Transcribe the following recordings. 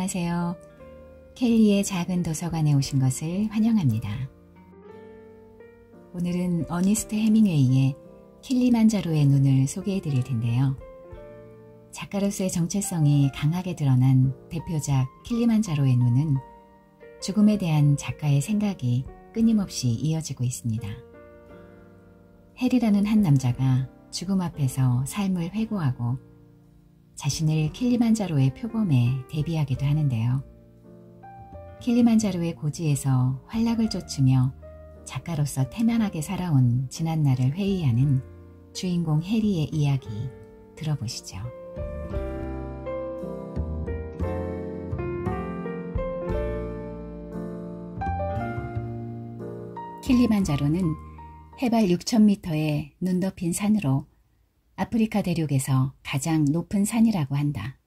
안녕하세요. 켈리의 작은 도서관에 오신 것을 환영합니다. 오늘은 어니스트 해밍웨이의 킬리만자로의 눈을 소개해 드릴 텐데요. 작가로서의 정체성이 강하게 드러난 대표작 킬리만자로의 눈은 죽음에 대한 작가의 생각이 끊임없이 이어지고 있습니다. 해리라는 한 남자가 죽음 앞에서 삶을 회고하고 자신을 킬리만자로의 표범에 대비하기도 하는데요. 킬리만자로의 고지에서 활락을 쫓으며 작가로서 태면하게 살아온 지난날을 회의하는 주인공 해리의 이야기 들어보시죠. 킬리만자로는 해발 6,000m의 눈 덮인 산으로 아프리카 대륙에서 가장 높은 산이라고 한다.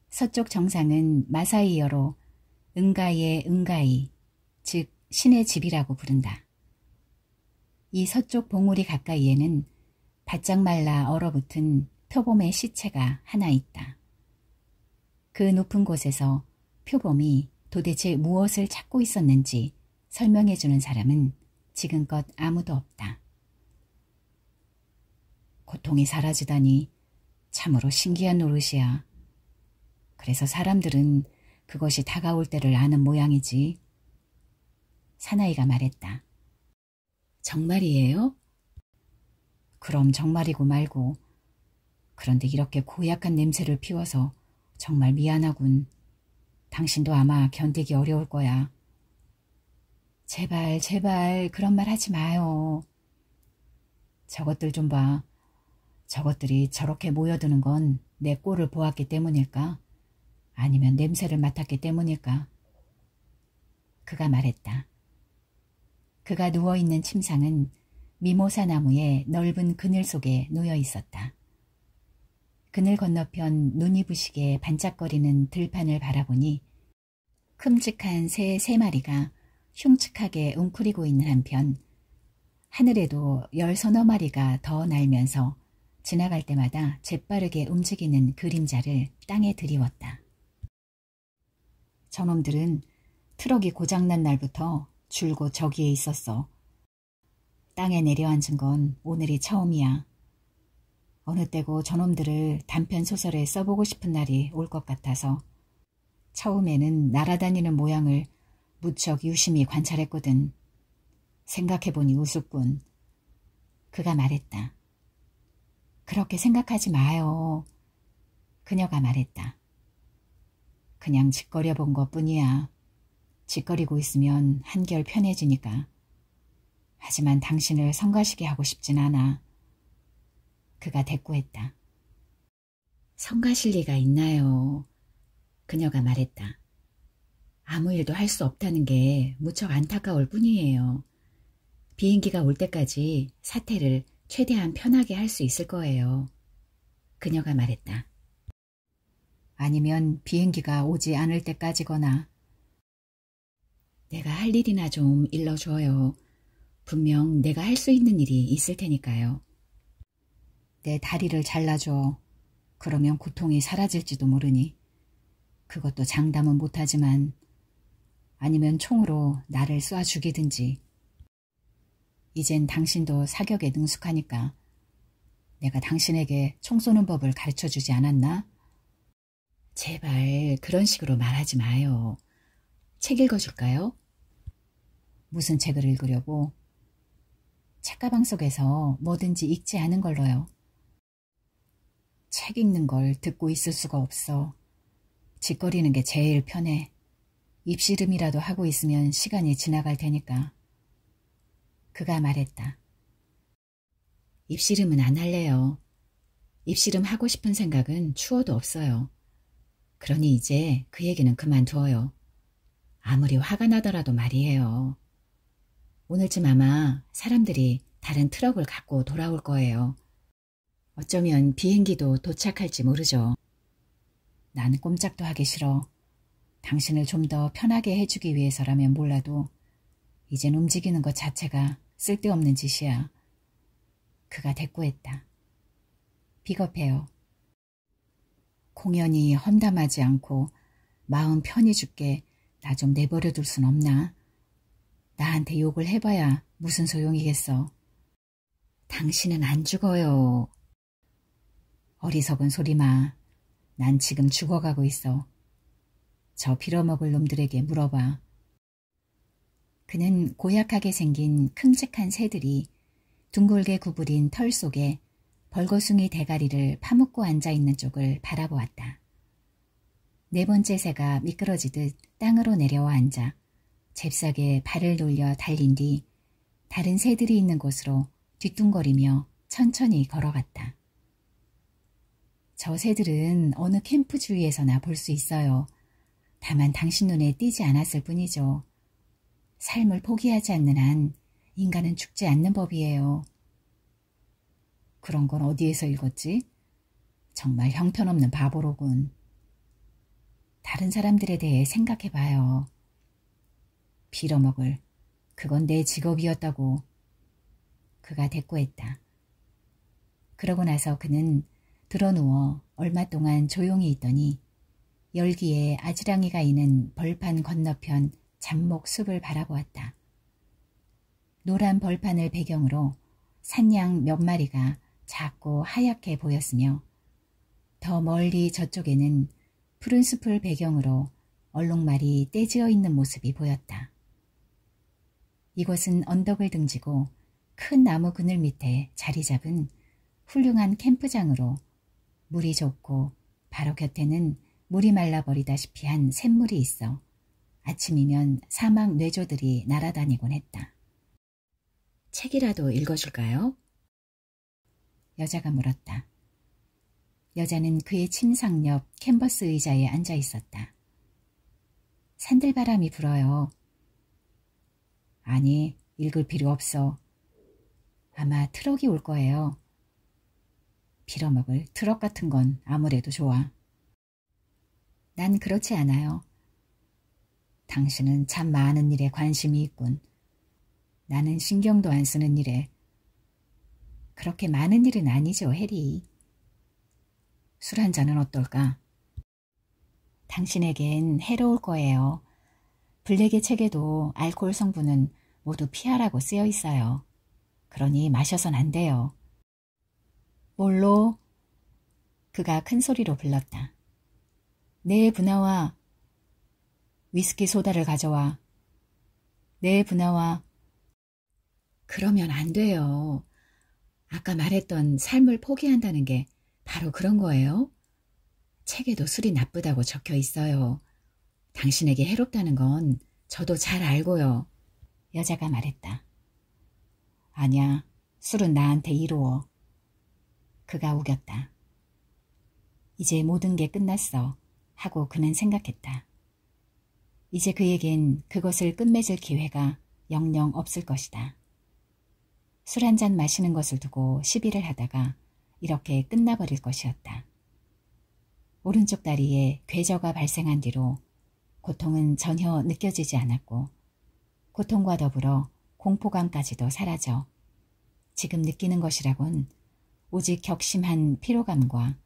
서쪽 정상은 마사이어로 응가이의 응가이, 즉 신의 집이라고 부른다. 이 서쪽 봉우리 가까이에는 바짝 말라 얼어붙은 표범의 시체가 하나 있다. 그 높은 곳에서 표범이 도대체 무엇을 찾고 있었는지 설명해주는 사람은 지금껏 아무도 없다. 고통이 사라지다니 참으로 신기한 노릇이야. 그래서 사람들은 그것이 다가올 때를 아는 모양이지. 사나이가 말했다. 정말이에요? 그럼 정말이고 말고. 그런데 이렇게 고약한 냄새를 피워서 정말 미안하군. 당신도 아마 견디기 어려울 거야. 제발 제발 그런 말 하지 마요. 저것들 좀 봐. 저것들이 저렇게 모여드는 건 내 꼴을 보았기 때문일까? 아니면 냄새를 맡았기 때문일까? 그가 말했다. 그가 누워있는 침상은 미모사 나무의 넓은 그늘 속에 놓여 있었다. 그늘 건너편 눈이 부시게 반짝거리는 들판을 바라보니 큼직한 새 3마리가 흉측하게 웅크리고 있는 한편 하늘에도 10서너 마리가 더 날면서 지나갈 때마다 재빠르게 움직이는 그림자를 땅에 드리웠다. 저놈들은 트럭이 고장난 날부터 줄곧 저기에 있었어. 땅에 내려앉은 건 오늘이 처음이야. 어느 때고 저놈들을 단편 소설에 써보고 싶은 날이 올 것 같아서 처음에는 날아다니는 모양을 무척 유심히 관찰했거든. 생각해보니 우습군. 그가 말했다. 그렇게 생각하지 마요. 그녀가 말했다. 그냥 짓거려 본 것뿐이야. 짓거리고 있으면 한결 편해지니까. 하지만 당신을 성가시게 하고 싶진 않아. 그가 대꾸했다. 성가실 리가 있나요? 그녀가 말했다. 아무 일도 할 수 없다는 게 무척 안타까울 뿐이에요. 비행기가 올 때까지 사태를 최대한 편하게 할 수 있을 거예요. 그녀가 말했다. 아니면 비행기가 오지 않을 때까지거나. 내가 할 일이나 좀 일러줘요. 분명 내가 할 수 있는 일이 있을 테니까요. 내 다리를 잘라줘. 그러면 고통이 사라질지도 모르니. 그것도 장담은 못하지만 아니면 총으로 나를 쏴 죽이든지. 이젠 당신도 사격에 능숙하니까 내가 당신에게 총 쏘는 법을 가르쳐주지 않았나? 제발 그런 식으로 말하지 마요. 책 읽어줄까요? 무슨 책을 읽으려고? 책가방 속에서 뭐든지 읽지 않은 걸로요. 책 읽는 걸 듣고 있을 수가 없어. 짓거리는 게 제일 편해. 입씨름이라도 하고 있으면 시간이 지나갈 테니까. 그가 말했다. 입씨름은 안 할래요. 입씨름 하고 싶은 생각은 추워도 없어요. 그러니 이제 그 얘기는 그만두어요. 아무리 화가 나더라도 말이에요. 오늘쯤 아마 사람들이 다른 트럭을 갖고 돌아올 거예요. 어쩌면 비행기도 도착할지 모르죠. 나는 꼼짝도 하기 싫어. 당신을 좀 더 편하게 해주기 위해서라면 몰라도 이젠 움직이는 것 자체가 쓸데없는 짓이야. 그가 대꾸했다. 비겁해요. 공연이 험담하지 않고 마음 편히 줄게. 나 좀 내버려 둘 순 없나? 나한테 욕을 해봐야 무슨 소용이겠어. 당신은 안 죽어요. 어리석은 소리 마. 난 지금 죽어가고 있어. 저 빌어먹을 놈들에게 물어봐. 그는 고약하게 생긴 큼직한 새들이 둥글게 구부린 털 속에 벌거숭이 대가리를 파묻고 앉아있는 쪽을 바라보았다. 네 번째 새가 미끄러지듯 땅으로 내려와 앉아 잽싸게 발을 돌려 달린 뒤 다른 새들이 있는 곳으로 뒤뚱거리며 천천히 걸어갔다. 저 새들은 어느 캠프 주위에서나 볼 수 있어요. 다만 당신 눈에 띄지 않았을 뿐이죠. 삶을 포기하지 않는 한 인간은 죽지 않는 법이에요. 그런 건 어디에서 읽었지? 정말 형편없는 바보로군. 다른 사람들에 대해 생각해봐요. 빌어먹을, 그건 내 직업이었다고. 그가 대꾸했다. 그러고 나서 그는 드러누워 얼마 동안 조용히 있더니 열기에 아지랑이가 이는 벌판 건너편 잡목 숲을 바라보았다. 노란 벌판을 배경으로 산양 몇 마리가 작고 하얗게 보였으며 더 멀리 저쪽에는 푸른 숲을 배경으로 얼룩말이 떼지어 있는 모습이 보였다. 이곳은 언덕을 등지고 큰 나무 그늘 밑에 자리 잡은 훌륭한 캠프장으로 물이 좁고 바로 곁에는 물이 말라버리다시피 한 샘물이 있어 아침이면 사막 뇌조들이 날아다니곤 했다. 책이라도 읽어줄까요? 여자가 물었다. 여자는 그의 침상 옆 캔버스 의자에 앉아 있었다. 산들바람이 불어요. 아니, 읽을 필요 없어. 아마 트럭이 올 거예요. 빌어먹을 트럭 같은 건 아무래도 좋아. 난 그렇지 않아요. 당신은 참 많은 일에 관심이 있군. 나는 신경도 안 쓰는 일에. 그렇게 많은 일은 아니죠, 해리. 술 한 잔은 어떨까? 당신에겐 해로울 거예요. 블랙의 책에도 알코올 성분은 모두 피하라고 쓰여 있어요. 그러니 마셔선 안 돼요. 뭘로? 그가 큰 소리로 불렀다. 네, 분하와. 위스키 소다를 가져와. 네, 분하와. 그러면 안 돼요. 아까 말했던 삶을 포기한다는 게 바로 그런 거예요? 책에도 술이 나쁘다고 적혀 있어요. 당신에게 해롭다는 건 저도 잘 알고요. 여자가 말했다. 아니야, 술은 나한테 이로워. 그가 우겼다. 이제 모든 게 끝났어 하고 그는 생각했다. 이제 그에겐 그것을 끝맺을 기회가 영영 없을 것이다. 술 한 잔 마시는 것을 두고 시비를 하다가 이렇게 끝나버릴 것이었다. 오른쪽 다리에 궤저가 발생한 뒤로 고통은 전혀 느껴지지 않았고 고통과 더불어 공포감까지도 사라져 지금 느끼는 것이라곤 오직 격심한 피로감과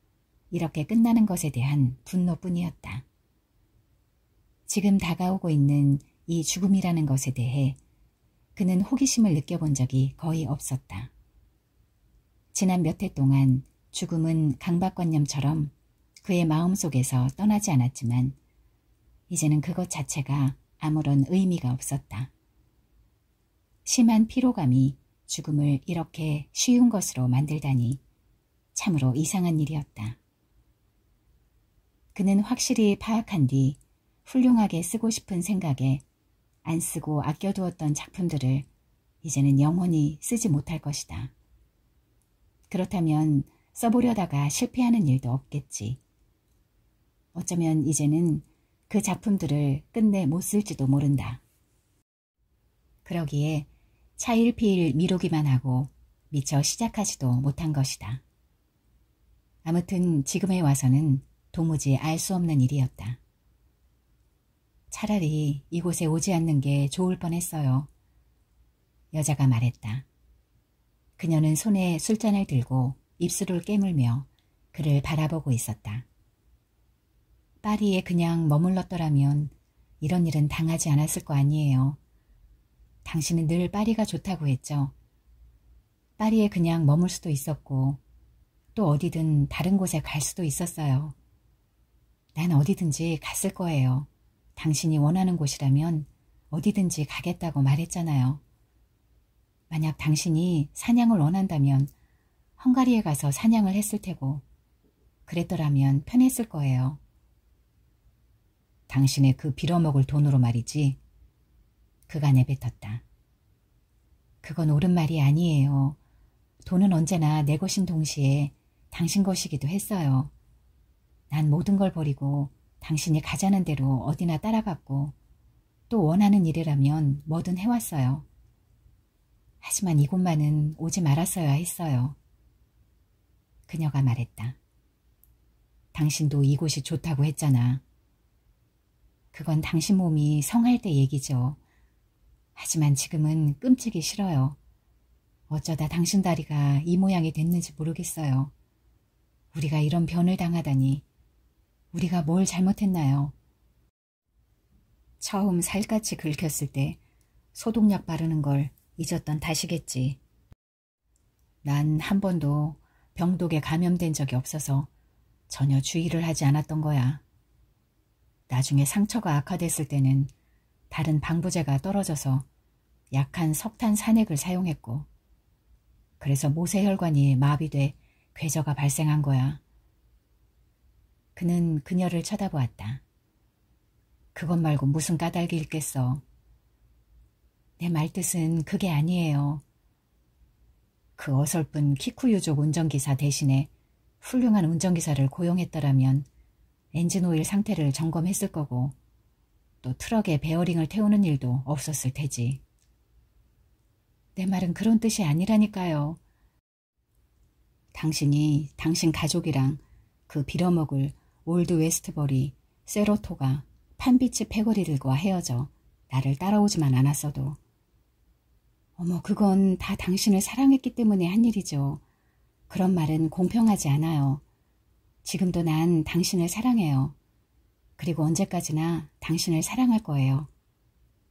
이렇게 끝나는 것에 대한 분노뿐이었다. 지금 다가오고 있는 이 죽음이라는 것에 대해 그는 호기심을 느껴본 적이 거의 없었다. 지난 몇 해 동안 죽음은 강박관념처럼 그의 마음속에서 떠나지 않았지만 이제는 그것 자체가 아무런 의미가 없었다. 심한 피로감이 죽음을 이렇게 쉬운 것으로 만들다니 참으로 이상한 일이었다. 그는 확실히 파악한 뒤 훌륭하게 쓰고 싶은 생각에 안 쓰고 아껴두었던 작품들을 이제는 영원히 쓰지 못할 것이다. 그렇다면 써보려다가 실패하는 일도 없겠지. 어쩌면 이제는 그 작품들을 끝내 못 쓸지도 모른다. 그러기에 차일피일 미루기만 하고 미처 시작하지도 못한 것이다. 아무튼 지금에 와서는 도무지 알 수 없는 일이었다. 차라리 이곳에 오지 않는 게 좋을 뻔했어요. 여자가 말했다. 그녀는 손에 술잔을 들고 입술을 깨물며 그를 바라보고 있었다. 파리에 그냥 머물렀더라면 이런 일은 당하지 않았을 거 아니에요. 당신은 늘 파리가 좋다고 했죠. 파리에 그냥 머물 수도 있었고 또 어디든 다른 곳에 갈 수도 있었어요. 난 어디든지 갔을 거예요. 당신이 원하는 곳이라면 어디든지 가겠다고 말했잖아요. 만약 당신이 사냥을 원한다면 헝가리에 가서 사냥을 했을 테고 그랬더라면 편했을 거예요. 당신의 그 빌어먹을 돈으로 말이지. 그가 내뱉었다. 그건 옳은 말이 아니에요. 돈은 언제나 내 것인 동시에 당신 것이기도 했어요. 난 모든 걸 버리고 당신이 가자는 대로 어디나 따라갔고 또 원하는 일이라면 뭐든 해왔어요. 하지만 이곳만은 오지 말았어야 했어요. 그녀가 말했다. 당신도 이곳이 좋다고 했잖아. 그건 당신 몸이 성할 때 얘기죠. 하지만 지금은 끔찍이 싫어요. 어쩌다 당신 다리가 이 모양이 됐는지 모르겠어요. 우리가 이런 변을 당하다니. 우리가 뭘 잘못했나요? 처음 살갗이 긁혔을 때 소독약 바르는 걸 잊었던 탓이겠지. 난 한 번도 병독에 감염된 적이 없어서 전혀 주의를 하지 않았던 거야. 나중에 상처가 악화됐을 때는 다른 방부제가 떨어져서 약한 석탄 산액을 사용했고 그래서 모세혈관이 마비돼 궤저가 발생한 거야. 그는 그녀를 쳐다보았다. 그것 말고 무슨 까닭이 있겠어. 내 말뜻은 그게 아니에요. 그 어설픈 키쿠유족 운전기사 대신에 훌륭한 운전기사를 고용했더라면 엔진오일 상태를 점검했을 거고 또 트럭에 베어링을 태우는 일도 없었을 테지. 내 말은 그런 뜻이 아니라니까요. 당신이 당신 가족이랑 그 빌어먹을 올드 웨스트버리 세로토가 판비치 패거리들과 헤어져 나를 따라오지만 않았어도 어머 그건 다 당신을 사랑했기 때문에 한 일이죠. 그런 말은 공평하지 않아요. 지금도 난 당신을 사랑해요. 그리고 언제까지나 당신을 사랑할 거예요.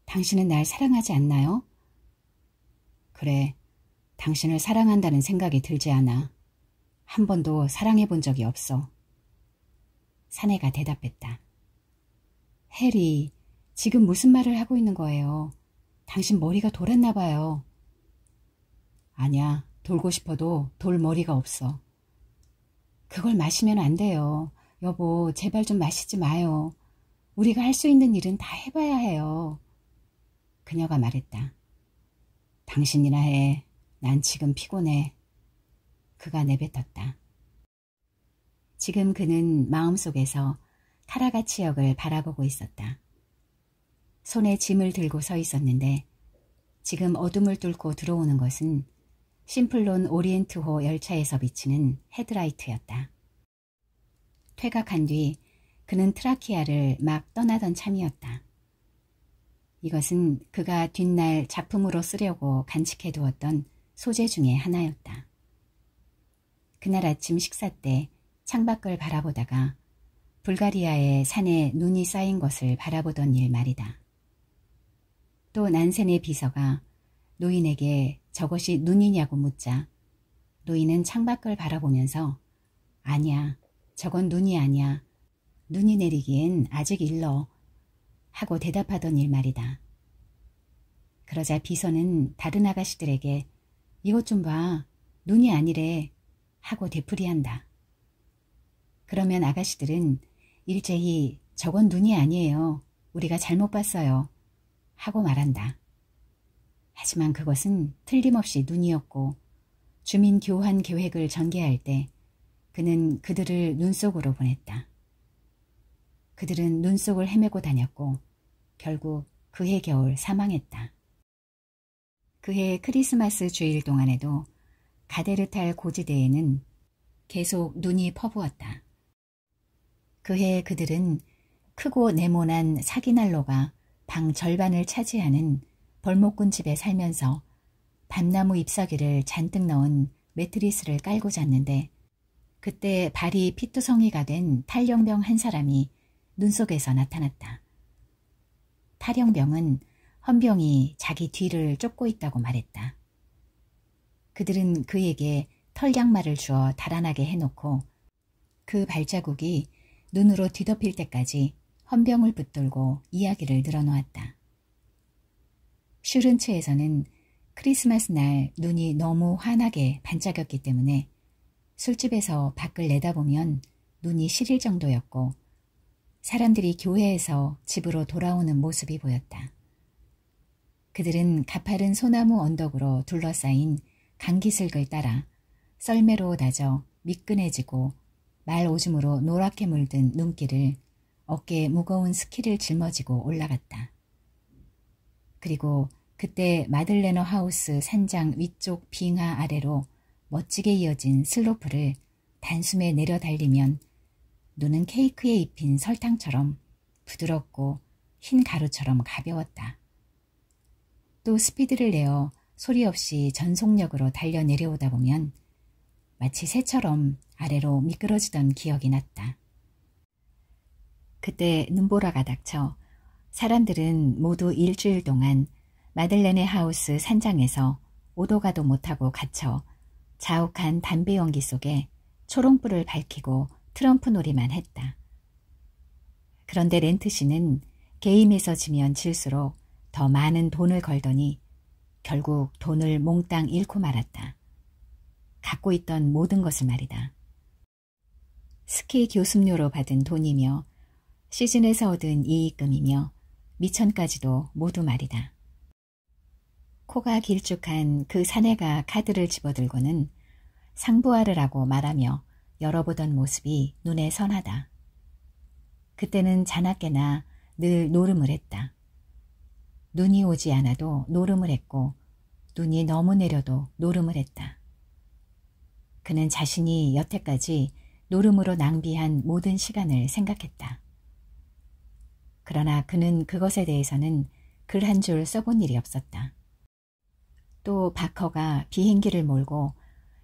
당신은 날 사랑하지 않나요? 그래, 당신을 사랑한다는 생각이 들지 않아. 한 번도 사랑해 본 적이 없어. 사내가 대답했다. 해리, 지금 무슨 말을 하고 있는 거예요? 당신 머리가 돌았나 봐요. 아니야, 돌고 싶어도 돌 머리가 없어. 그걸 마시면 안 돼요. 여보, 제발 좀 마시지 마요. 우리가 할 수 있는 일은 다 해봐야 해요. 그녀가 말했다. 당신이나 해. 난 지금 피곤해. 그가 내뱉었다. 지금 그는 마음속에서 카라가치역을 바라보고 있었다. 손에 짐을 들고 서 있었는데 지금 어둠을 뚫고 들어오는 것은 심플론 오리엔트호 열차에서 비치는 헤드라이트였다. 퇴각한 뒤 그는 트라키아를 막 떠나던 참이었다. 이것은 그가 뒷날 작품으로 쓰려고 간직해두었던 소재 중의 하나였다. 그날 아침 식사 때 창밖을 바라보다가 불가리아의 산에 눈이 쌓인 것을 바라보던 일 말이다. 또 난센의 비서가 노인에게 저것이 눈이냐고 묻자 노인은 창밖을 바라보면서 아니야, 저건 눈이 아니야. 눈이 내리기엔 아직 일러 하고 대답하던 일 말이다. 그러자 비서는 다른 아가씨들에게 이것 좀 봐, 눈이 아니래 하고 되풀이한다. 그러면 아가씨들은 일제히 저건 눈이 아니에요. 우리가 잘못 봤어요. 하고 말한다. 하지만 그것은 틀림없이 눈이었고 주민 교환 계획을 전개할 때 그는 그들을 눈 속으로 보냈다. 그들은 눈 속을 헤매고 다녔고 결국 그해 겨울 사망했다. 그해 크리스마스 주일 동안에도 가데르탈 고지대에는 계속 눈이 퍼부었다. 그해 그들은 크고 네모난 사기난로가 방 절반을 차지하는 벌목꾼 집에 살면서 밤나무 잎사귀를 잔뜩 넣은 매트리스를 깔고 잤는데 그때 발이 피투성이가 된 탈영병 한 사람이 눈 속에서 나타났다. 탈영병은 헌병이 자기 뒤를 쫓고 있다고 말했다. 그들은 그에게 털양말을 주어 달아나게 해놓고 그 발자국이 눈으로 뒤덮일 때까지 헌병을 붙들고 이야기를 늘어놓았다. 슈른츠에서는 크리스마스 날 눈이 너무 환하게 반짝였기 때문에 술집에서 밖을 내다보면 눈이 시릴 정도였고 사람들이 교회에서 집으로 돌아오는 모습이 보였다. 그들은 가파른 소나무 언덕으로 둘러싸인 강기슭을 따라 썰매로 다져 미끈해지고 말 오줌으로 노랗게 물든 눈길을 어깨에 무거운 스키를 짊어지고 올라갔다. 그리고 그때 마들레너 하우스 산장 위쪽 빙하 아래로 멋지게 이어진 슬로프를 단숨에 내려 달리면 눈은 케이크에 입힌 설탕처럼 부드럽고 흰 가루처럼 가벼웠다. 또 스피드를 내어 소리 없이 전속력으로 달려 내려오다 보면 마치 새처럼 아래로 미끄러지던 기억이 났다. 그때 눈보라가 닥쳐 사람들은 모두 일주일 동안 마들레네 하우스 산장에서 오도 가도 못하고 갇혀 자욱한 담배 연기 속에 초롱불을 밝히고 트럼프 놀이만 했다. 그런데 렌트 씨는 게임에서 지면 질수록 더 많은 돈을 걸더니 결국 돈을 몽땅 잃고 말았다. 갖고 있던 모든 것을 말이다. 스키 교습료로 받은 돈이며 시즌에서 얻은 이익금이며 미천까지도 모두 말이다. 코가 길쭉한 그 사내가 카드를 집어들고는 상부하르라고 말하며 열어보던 모습이 눈에 선하다. 그때는 자나깨나 늘 노름을 했다. 눈이 오지 않아도 노름을 했고 눈이 너무 내려도 노름을 했다. 그는 자신이 여태까지 노름으로 낭비한 모든 시간을 생각했다. 그러나 그는 그것에 대해서는 글 한 줄 써본 일이 없었다. 또 바커가 비행기를 몰고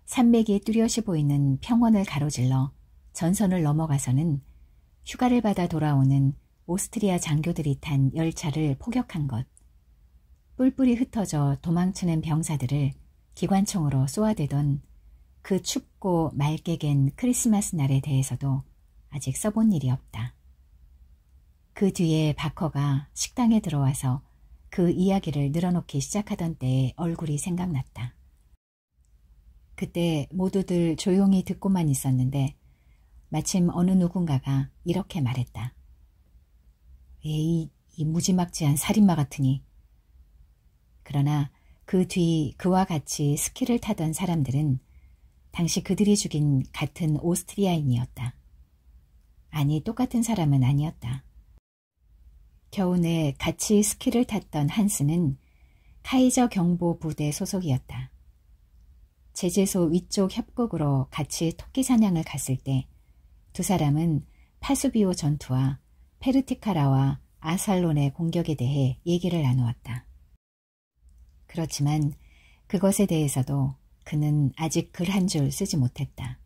산맥이 뚜렷이 보이는 평원을 가로질러 전선을 넘어가서는 휴가를 받아 돌아오는 오스트리아 장교들이 탄 열차를 포격한 것, 뿔뿔이 흩어져 도망치는 병사들을 기관총으로 쏘아대던 그 춥고 맑게 갠 크리스마스 날에 대해서도 아직 써본 일이 없다. 그 뒤에 바커가 식당에 들어와서 그 이야기를 늘어놓기 시작하던 때의 얼굴이 생각났다. 그때 모두들 조용히 듣고만 있었는데 마침 어느 누군가가 이렇게 말했다. 에이, 이 무지막지한 살인마 같으니. 그러나 그 뒤 그와 같이 스키를 타던 사람들은 당시 그들이 죽인 같은 오스트리아인이었다. 아니, 똑같은 사람은 아니었다. 겨우내 같이 스키를 탔던 한스는 카이저 경보 부대 소속이었다. 제재소 위쪽 협곡으로 같이 토끼 사냥을 갔을 때 두 사람은 파수비오 전투와 페르티카라와 아살론의 공격에 대해 얘기를 나누었다. 그렇지만 그것에 대해서도 그는 아직 글 한 줄 쓰지 못했다.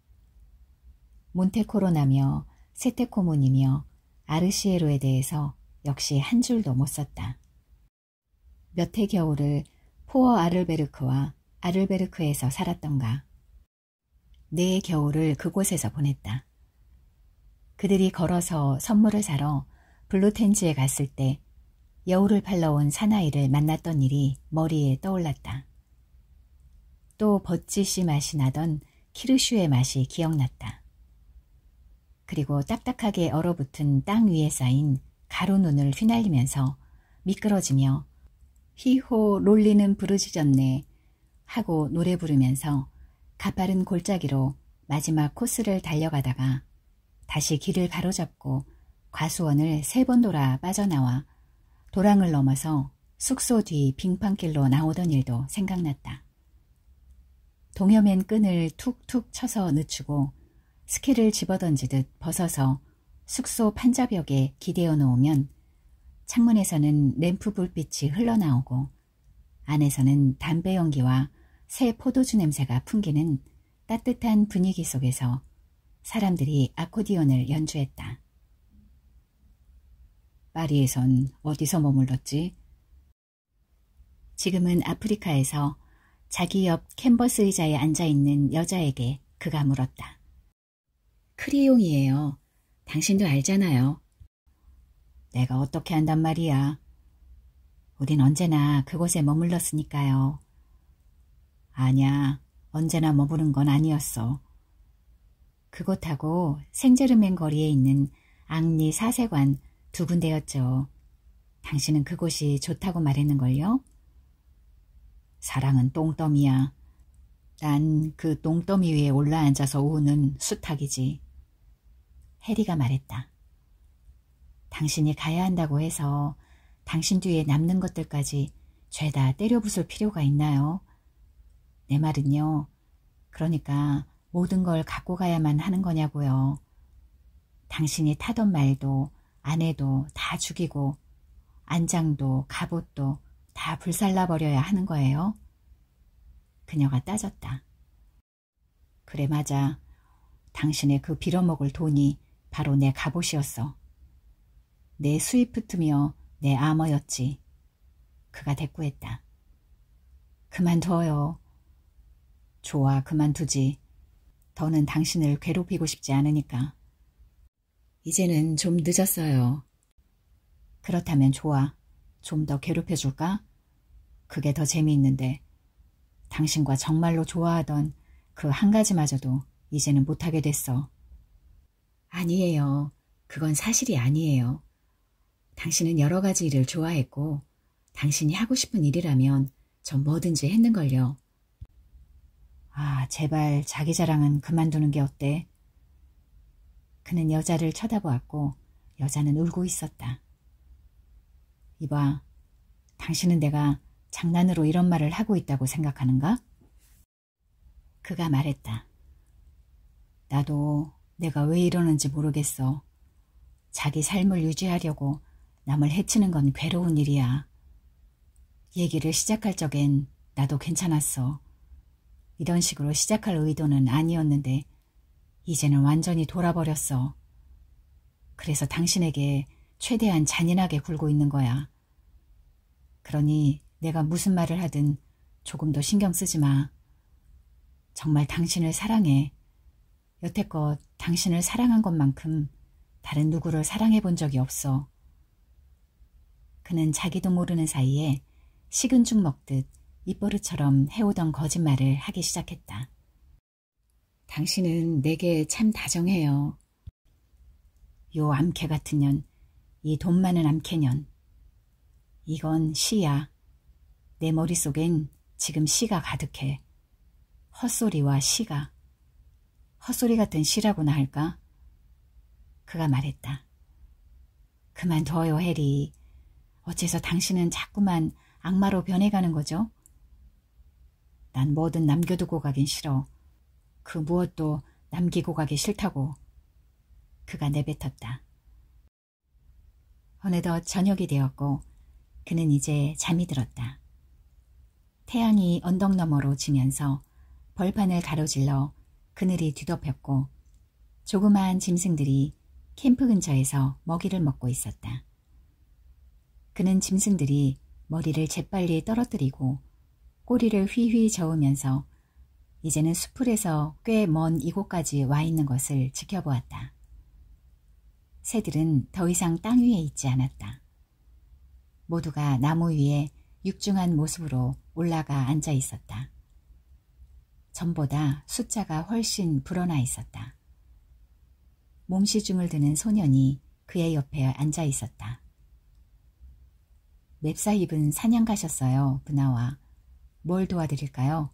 몬테코로나며 세테코문이며 아르시에로에 대해서 역시 한 줄도 못 썼다. 몇 해 겨울을 포어 아를베르크와 아를베르크에서 살았던가. 네 겨울을 그곳에서 보냈다. 그들이 걸어서 선물을 사러 블루텐즈에 갔을 때 여우를 팔러 온 사나이를 만났던 일이 머리에 떠올랐다. 또 버찌씨 맛이 나던 키르슈의 맛이 기억났다. 그리고 딱딱하게 얼어붙은 땅 위에 쌓인 가루 눈을 휘날리면서 미끄러지며 히호 롤리는 부르짖었네 하고 노래 부르면서 가파른 골짜기로 마지막 코스를 달려가다가 다시 길을 가로잡고 과수원을 3번 돌아 빠져나와 도랑을 넘어서 숙소 뒤 빙판길로 나오던 일도 생각났다. 동여맨 끈을 툭툭 쳐서 늦추고 스키를 집어던지듯 벗어서 숙소 판자벽에 기대어 놓으면 창문에서는 램프 불빛이 흘러나오고 안에서는 담배 연기와 새 포도주 냄새가 풍기는 따뜻한 분위기 속에서 사람들이 아코디언을 연주했다. 파리에선 어디서 머물렀지? 지금은 아프리카에서 자기 옆 캔버스 의자에 앉아있는 여자에게 그가 물었다. 크리용이에요. 당신도 알잖아요. 내가 어떻게 한단 말이야. 우린 언제나 그곳에 머물렀으니까요. 아냐, 언제나 머무른 건 아니었어. 그곳하고 생제르맹 거리에 있는 앙리 사세관 2군데였죠. 당신은 그곳이 좋다고 말했는걸요? 사랑은 똥더미야. 난 그 똥더미 위에 올라앉아서 우는 수탉이지. 해리가 말했다. 당신이 가야 한다고 해서 당신 뒤에 남는 것들까지 죄다 때려 부술 필요가 있나요? 내 말은요. 그러니까 모든 걸 갖고 가야만 하는 거냐고요. 당신이 타던 말도 아내도 다 죽이고 안장도 갑옷도 다 불살라버려야 하는 거예요? 그녀가 따졌다. 그래 맞아. 당신의 그 빌어먹을 돈이 바로 내 갑옷이었어. 내 스위프트며 내 아머였지. 그가 대꾸했다. 그만둬요. 좋아, 그만두지. 더는 당신을 괴롭히고 싶지 않으니까. 이제는 좀 늦었어요. 그렇다면 좋아. 좀 더 괴롭혀줄까? 그게 더 재미있는데 당신과 정말로 좋아하던 그 한 가지마저도 이제는 못하게 됐어. 아니에요. 그건 사실이 아니에요. 당신은 여러 가지 일을 좋아했고 당신이 하고 싶은 일이라면 전 뭐든지 했는걸요. 아, 제발 자기 자랑은 그만두는 게 어때? 그는 여자를 쳐다보았고 여자는 울고 있었다. 이봐, 당신은 내가 장난으로 이런 말을 하고 있다고 생각하는가? 그가 말했다. 나도 내가 왜 이러는지 모르겠어. 자기 삶을 유지하려고 남을 해치는 건 괴로운 일이야. 얘기를 시작할 적엔 나도 괜찮았어. 이런 식으로 시작할 의도는 아니었는데 이제는 완전히 돌아버렸어. 그래서 당신에게 최대한 잔인하게 굴고 있는 거야. 그러니 내가 무슨 말을 하든 조금 더 신경 쓰지 마. 정말 당신을 사랑해. 여태껏 당신을 사랑한 것만큼 다른 누구를 사랑해 본 적이 없어. 그는 자기도 모르는 사이에 식은 죽 먹듯 입버릇처럼 해오던 거짓말을 하기 시작했다. 당신은 내게 참 다정해요. 요 암캐 같은 년, 이 돈 많은 암캐년. 이건 시야. 내 머릿속엔 지금 시가 가득해. 헛소리와 시가. 헛소리 같은 시라고나 할까? 그가 말했다. 그만둬요, 해리. 어째서 당신은 자꾸만 악마로 변해가는 거죠? 난 뭐든 남겨두고 가긴 싫어. 그 무엇도 남기고 가기 싫다고. 그가 내뱉었다. 어느덧 저녁이 되었고 그는 이제 잠이 들었다. 태양이 언덕 너머로 지면서 벌판을 가로질러 그늘이 뒤덮였고 조그마한 짐승들이 캠프 근처에서 먹이를 먹고 있었다. 그는 짐승들이 머리를 재빨리 떨어뜨리고 꼬리를 휘휘 저으면서 이제는 수풀에서 꽤 먼 이곳까지 와 있는 것을 지켜보았다. 새들은 더 이상 땅 위에 있지 않았다. 모두가 나무 위에 육중한 모습으로 올라가 앉아 있었다. 전보다 숫자가 훨씬 불어나 있었다. 몸시중을 드는 소년이 그의 옆에 앉아 있었다. 맵사입은 사냥 가셨어요, 브나와. 뭘 도와드릴까요?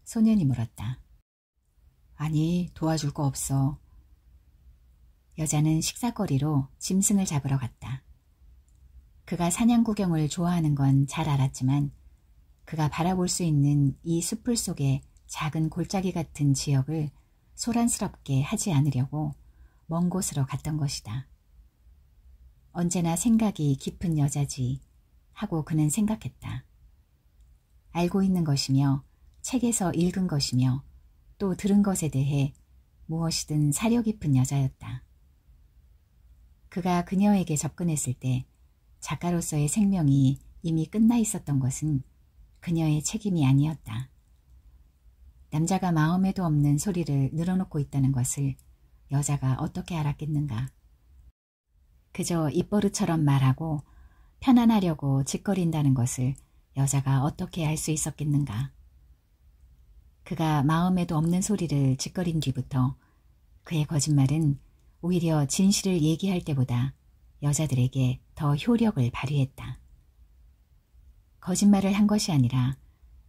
소년이 물었다. 아니, 도와줄 거 없어. 여자는 식사거리로 짐승을 잡으러 갔다. 그가 사냥 구경을 좋아하는 건 잘 알았지만 그가 바라볼 수 있는 이 숲풀 속의 작은 골짜기 같은 지역을 소란스럽게 하지 않으려고 먼 곳으로 갔던 것이다. 언제나 생각이 깊은 여자지 하고 그는 생각했다. 알고 있는 것이며 책에서 읽은 것이며 또 들은 것에 대해 무엇이든 사려 깊은 여자였다. 그가 그녀에게 접근했을 때 작가로서의 생명이 이미 끝나 있었던 것은 그녀의 책임이 아니었다. 남자가 마음에도 없는 소리를 늘어놓고 있다는 것을 여자가 어떻게 알았겠는가. 그저 입버릇처럼 말하고 편안하려고 짓거린다는 것을 여자가 어떻게 알 수 있었겠는가. 그가 마음에도 없는 소리를 짓거린 뒤부터 그의 거짓말은 오히려 진실을 얘기할 때보다 여자들에게 더 효력을 발휘했다. 거짓말을 한 것이 아니라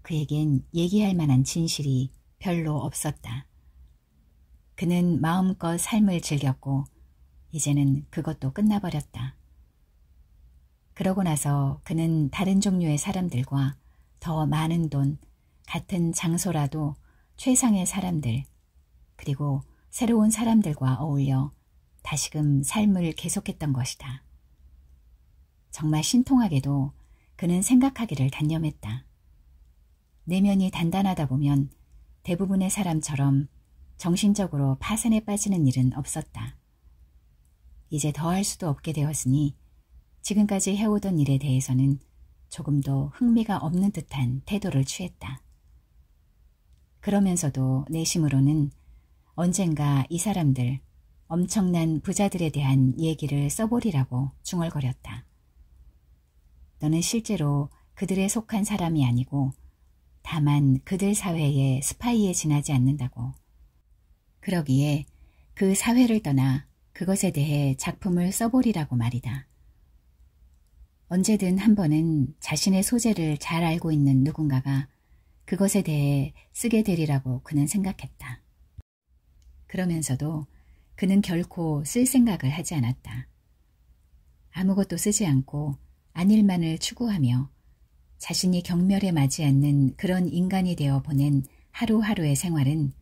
그에겐 얘기할 만한 진실이 별로 없었다. 그는 마음껏 삶을 즐겼고 이제는 그것도 끝나버렸다. 그러고 나서 그는 다른 종류의 사람들과 더 많은 돈, 같은 장소라도 최상의 사람들, 그리고 새로운 사람들과 어울려 다시금 삶을 계속했던 것이다. 정말 신통하게도 그는 생각하기를 단념했다. 내면이 단단하다 보면 대부분의 사람처럼 정신적으로 파산에 빠지는 일은 없었다. 이제 더 할 수도 없게 되었으니 지금까지 해오던 일에 대해서는 조금도 흥미가 없는 듯한 태도를 취했다. 그러면서도 내심으로는 언젠가 이 사람들, 엄청난 부자들에 대한 얘기를 써보리라고 중얼거렸다. 너는 실제로 그들에 속한 사람이 아니고 다만 그들 사회의 스파이에 지나지 않는다고. 그러기에 그 사회를 떠나 그것에 대해 작품을 써보리라고 말이다. 언제든 한 번은 자신의 소재를 잘 알고 있는 누군가가 그것에 대해 쓰게 되리라고 그는 생각했다. 그러면서도 그는 결코 쓸 생각을 하지 않았다. 아무것도 쓰지 않고 안일만을 추구하며 자신이 경멸에 맞지 않는 그런 인간이 되어 보낸 하루하루의 생활은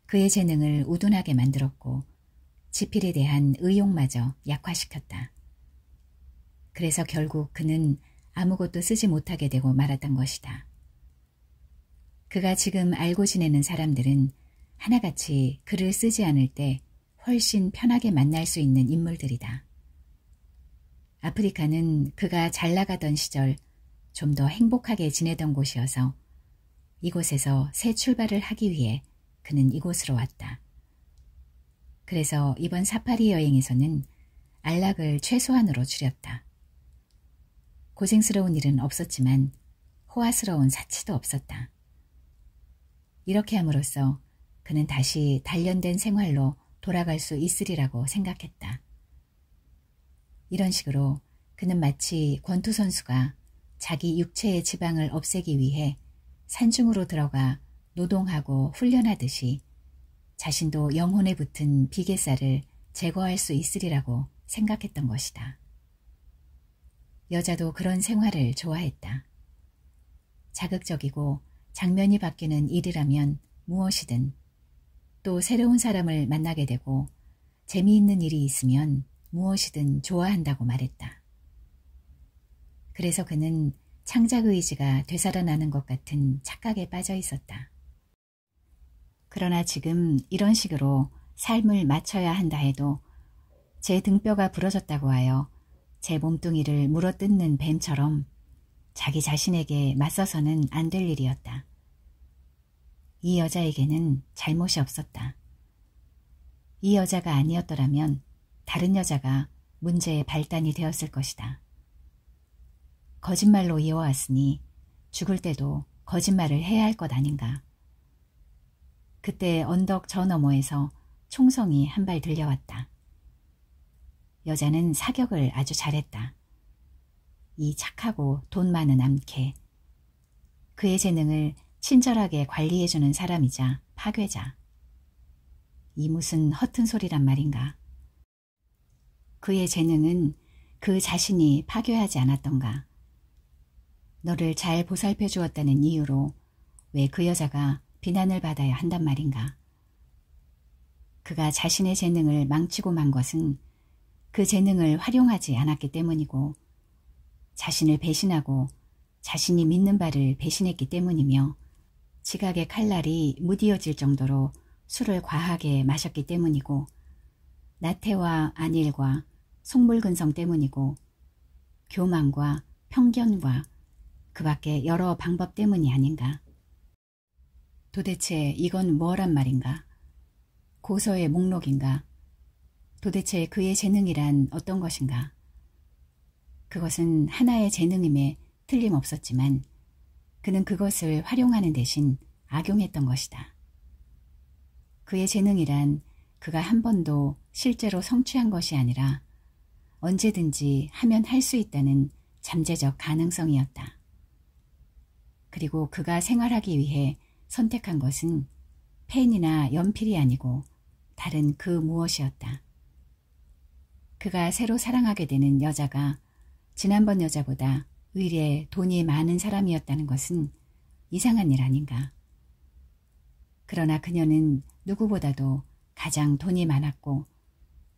그의 재능을 우둔하게 만들었고 지필에 대한 의욕마저 약화시켰다. 그래서 결국 그는 아무것도 쓰지 못하게 되고 말았던 것이다. 그가 지금 알고 지내는 사람들은 하나같이 글을 쓰지 않을 때 훨씬 편하게 만날 수 있는 인물들이다. 아프리카는 그가 잘 나가던 시절 좀 더 행복하게 지내던 곳이어서 이곳에서 새 출발을 하기 위해 그는 이곳으로 왔다. 그래서 이번 사파리 여행에서는 안락을 최소한으로 줄였다. 고생스러운 일은 없었지만 호화스러운 사치도 없었다. 이렇게 함으로써 그는 다시 단련된 생활로 돌아갈 수 있으리라고 생각했다. 이런 식으로 그는 마치 권투 선수가 자기 육체의 지방을 없애기 위해 산중으로 들어가 노동하고 훈련하듯이 자신도 영혼에 붙은 비계살을 제거할 수 있으리라고 생각했던 것이다. 여자도 그런 생활을 좋아했다. 자극적이고 장면이 바뀌는 일이라면 무엇이든, 또 새로운 사람을 만나게 되고 재미있는 일이 있으면 무엇이든 좋아한다고 말했다. 그래서 그는 창작 의지가 되살아나는 것 같은 착각에 빠져 있었다. 그러나 지금 이런 식으로 삶을 맞춰야 한다 해도 제 등뼈가 부러졌다고 하여 제 몸뚱이를 물어뜯는 뱀처럼 자기 자신에게 맞서서는 안 될 일이었다. 이 여자에게는 잘못이 없었다. 이 여자가 아니었더라면 다른 여자가 문제의 발단이 되었을 것이다. 거짓말로 이어왔으니 죽을 때도 거짓말을 해야 할 것 아닌가. 그때 언덕 저 너머에서 총성이 한 발 들려왔다. 여자는 사격을 아주 잘했다. 이 착하고 돈 많은 암캐. 그의 재능을 친절하게 관리해주는 사람이자 파괴자. 이 무슨 허튼 소리란 말인가. 그의 재능은 그 자신이 파괴하지 않았던가. 너를 잘 보살펴 주었다는 이유로 왜 그 여자가 비난을 받아야 한단 말인가. 그가 자신의 재능을 망치고 만 것은 그 재능을 활용하지 않았기 때문이고 자신을 배신하고 자신이 믿는 바를 배신했기 때문이며 지각의 칼날이 무디어질 정도로 술을 과하게 마셨기 때문이고 나태와 안일과 속물근성 때문이고 교만과 편견과 그 밖에 여러 방법 때문이 아닌가. 도대체 이건 뭐란 말인가? 고서의 목록인가? 도대체 그의 재능이란 어떤 것인가? 그것은 하나의 재능임에 틀림없었지만 그는 그것을 활용하는 대신 악용했던 것이다. 그의 재능이란 그가 한 번도 실제로 성취한 것이 아니라 언제든지 하면 할 수 있다는 잠재적 가능성이었다. 그리고 그가 생활하기 위해 선택한 것은 펜이나 연필이 아니고 다른 그 무엇이었다. 그가 새로 사랑하게 되는 여자가 지난번 여자보다 의례 돈이 많은 사람이었다는 것은 이상한 일 아닌가. 그러나 그녀는 누구보다도 가장 돈이 많았고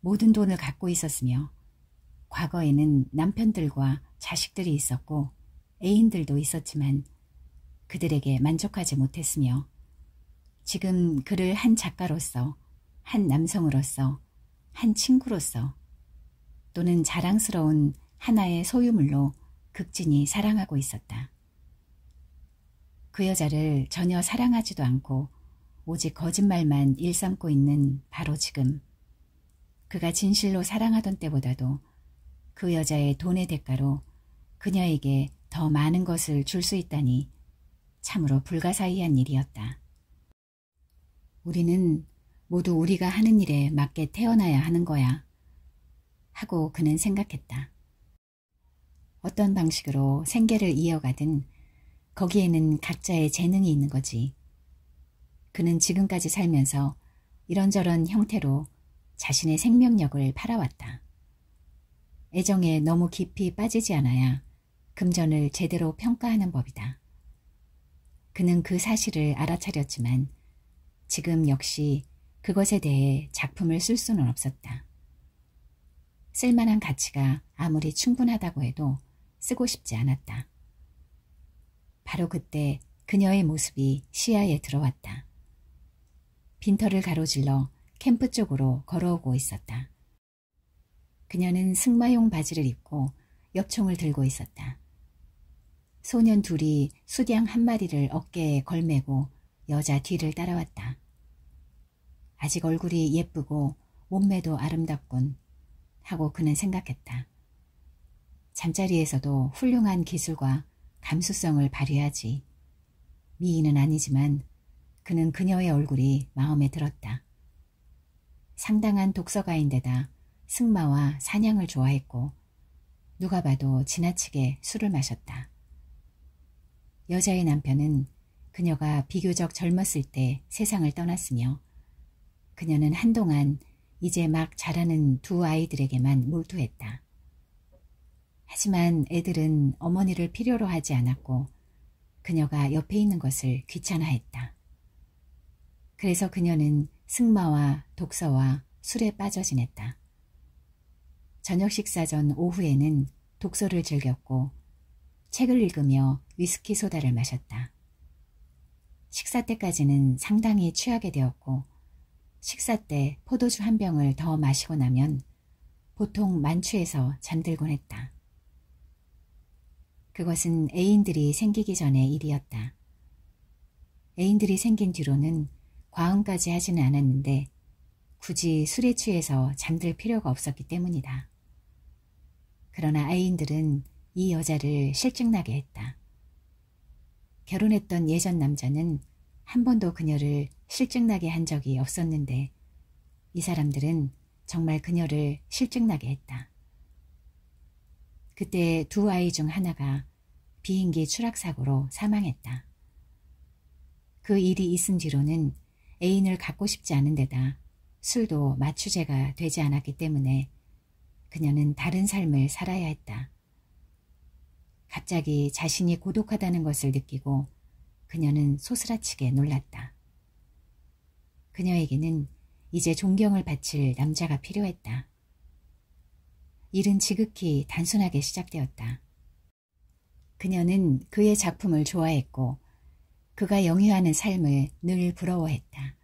모든 돈을 갖고 있었으며 과거에는 남편들과 자식들이 있었고 애인들도 있었지만 그들에게 만족하지 못했으며 지금 그를 한 작가로서, 한 남성으로서, 한 친구로서 또는 자랑스러운 하나의 소유물로 극진히 사랑하고 있었다. 그 여자를 전혀 사랑하지도 않고 오직 거짓말만 일삼고 있는 바로 지금 그가 진실로 사랑하던 때보다도 그 여자의 돈의 대가로 그녀에게 더 많은 것을 줄 수 있다니 참으로 불가사의한 일이었다. 우리는 모두 우리가 하는 일에 맞게 태어나야 하는 거야 하고 그는 생각했다. 어떤 방식으로 생계를 이어가든 거기에는 각자의 재능이 있는 거지. 그는 지금까지 살면서 이런저런 형태로 자신의 생명력을 팔아왔다. 애정에 너무 깊이 빠지지 않아야 금전을 제대로 평가하는 법이다. 그는 그 사실을 알아차렸지만 지금 역시 그것에 대해 작품을 쓸 수는 없었다. 쓸만한 가치가 아무리 충분하다고 해도 쓰고 싶지 않았다. 바로 그때 그녀의 모습이 시야에 들어왔다. 빈터를 가로질러 캠프 쪽으로 걸어오고 있었다. 그녀는 승마용 바지를 입고 엽총을 들고 있었다. 소년 둘이 수량 한 마리를 어깨에 걸매고 여자 뒤를 따라왔다. 아직 얼굴이 예쁘고 몸매도 아름답군 하고 그는 생각했다. 잠자리에서도 훌륭한 기술과 감수성을 발휘하지. 미인은 아니지만 그는 그녀의 얼굴이 마음에 들었다. 상당한 독서가인데다 승마와 사냥을 좋아했고 누가 봐도 지나치게 술을 마셨다. 여자의 남편은 그녀가 비교적 젊었을 때 세상을 떠났으며 그녀는 한동안 이제 막 자라는 두 아이들에게만 몰두했다. 하지만 애들은 어머니를 필요로 하지 않았고 그녀가 옆에 있는 것을 귀찮아했다. 그래서 그녀는 승마와 독서와 술에 빠져 지냈다. 저녁 식사 전 오후에는 독서를 즐겼고 책을 읽으며 위스키 소다를 마셨다. 식사 때까지는 상당히 취하게 되었고 식사 때 포도주 한 병을 더 마시고 나면 보통 만취해서 잠들곤 했다. 그것은 애인들이 생기기 전의 일이었다. 애인들이 생긴 뒤로는 과음까지 하지는 않았는데 굳이 술에 취해서 잠들 필요가 없었기 때문이다. 그러나 애인들은 이 여자를 실증나게 했다. 결혼했던 예전 남자는 한 번도 그녀를 실증나게 한 적이 없었는데 이 사람들은 정말 그녀를 실증나게 했다. 그때 두 아이 중 하나가 비행기 추락사고로 사망했다. 그 일이 있은 뒤로는 애인을 갖고 싶지 않은 데다 술도 마취제가 되지 않았기 때문에 그녀는 다른 삶을 살아야 했다. 갑자기 자신이 고독하다는 것을 느끼고 그녀는 소스라치게 놀랐다. 그녀에게는 이제 존경을 바칠 남자가 필요했다. 일은 지극히 단순하게 시작되었다. 그녀는 그의 작품을 좋아했고 그가 영위하는 삶을 늘 부러워했다.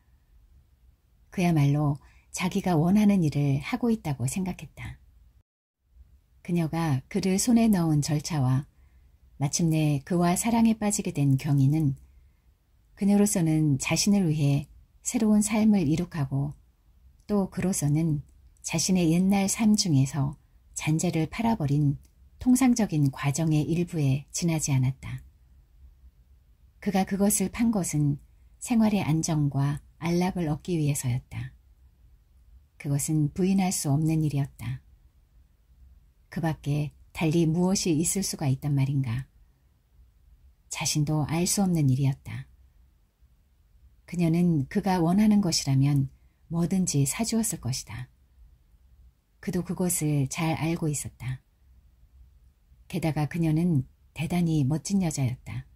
그야말로 자기가 원하는 일을 하고 있다고 생각했다. 그녀가 그를 손에 넣은 절차와 마침내 그와 사랑에 빠지게 된 경위는 그녀로서는 자신을 위해 새로운 삶을 이룩하고 또 그로서는 자신의 옛날 삶 중에서 잔재를 팔아버린 통상적인 과정의 일부에 지나지 않았다. 그가 그것을 판 것은 생활의 안정과 안락을 얻기 위해서였다. 그것은 부인할 수 없는 일이었다. 그 밖에 달리 무엇이 있을 수가 있단 말인가. 자신도 알 수 없는 일이었다. 그녀는 그가 원하는 것이라면 뭐든지 사주었을 것이다. 그도 그것을 잘 알고 있었다. 게다가 그녀는 대단히 멋진 여자였다.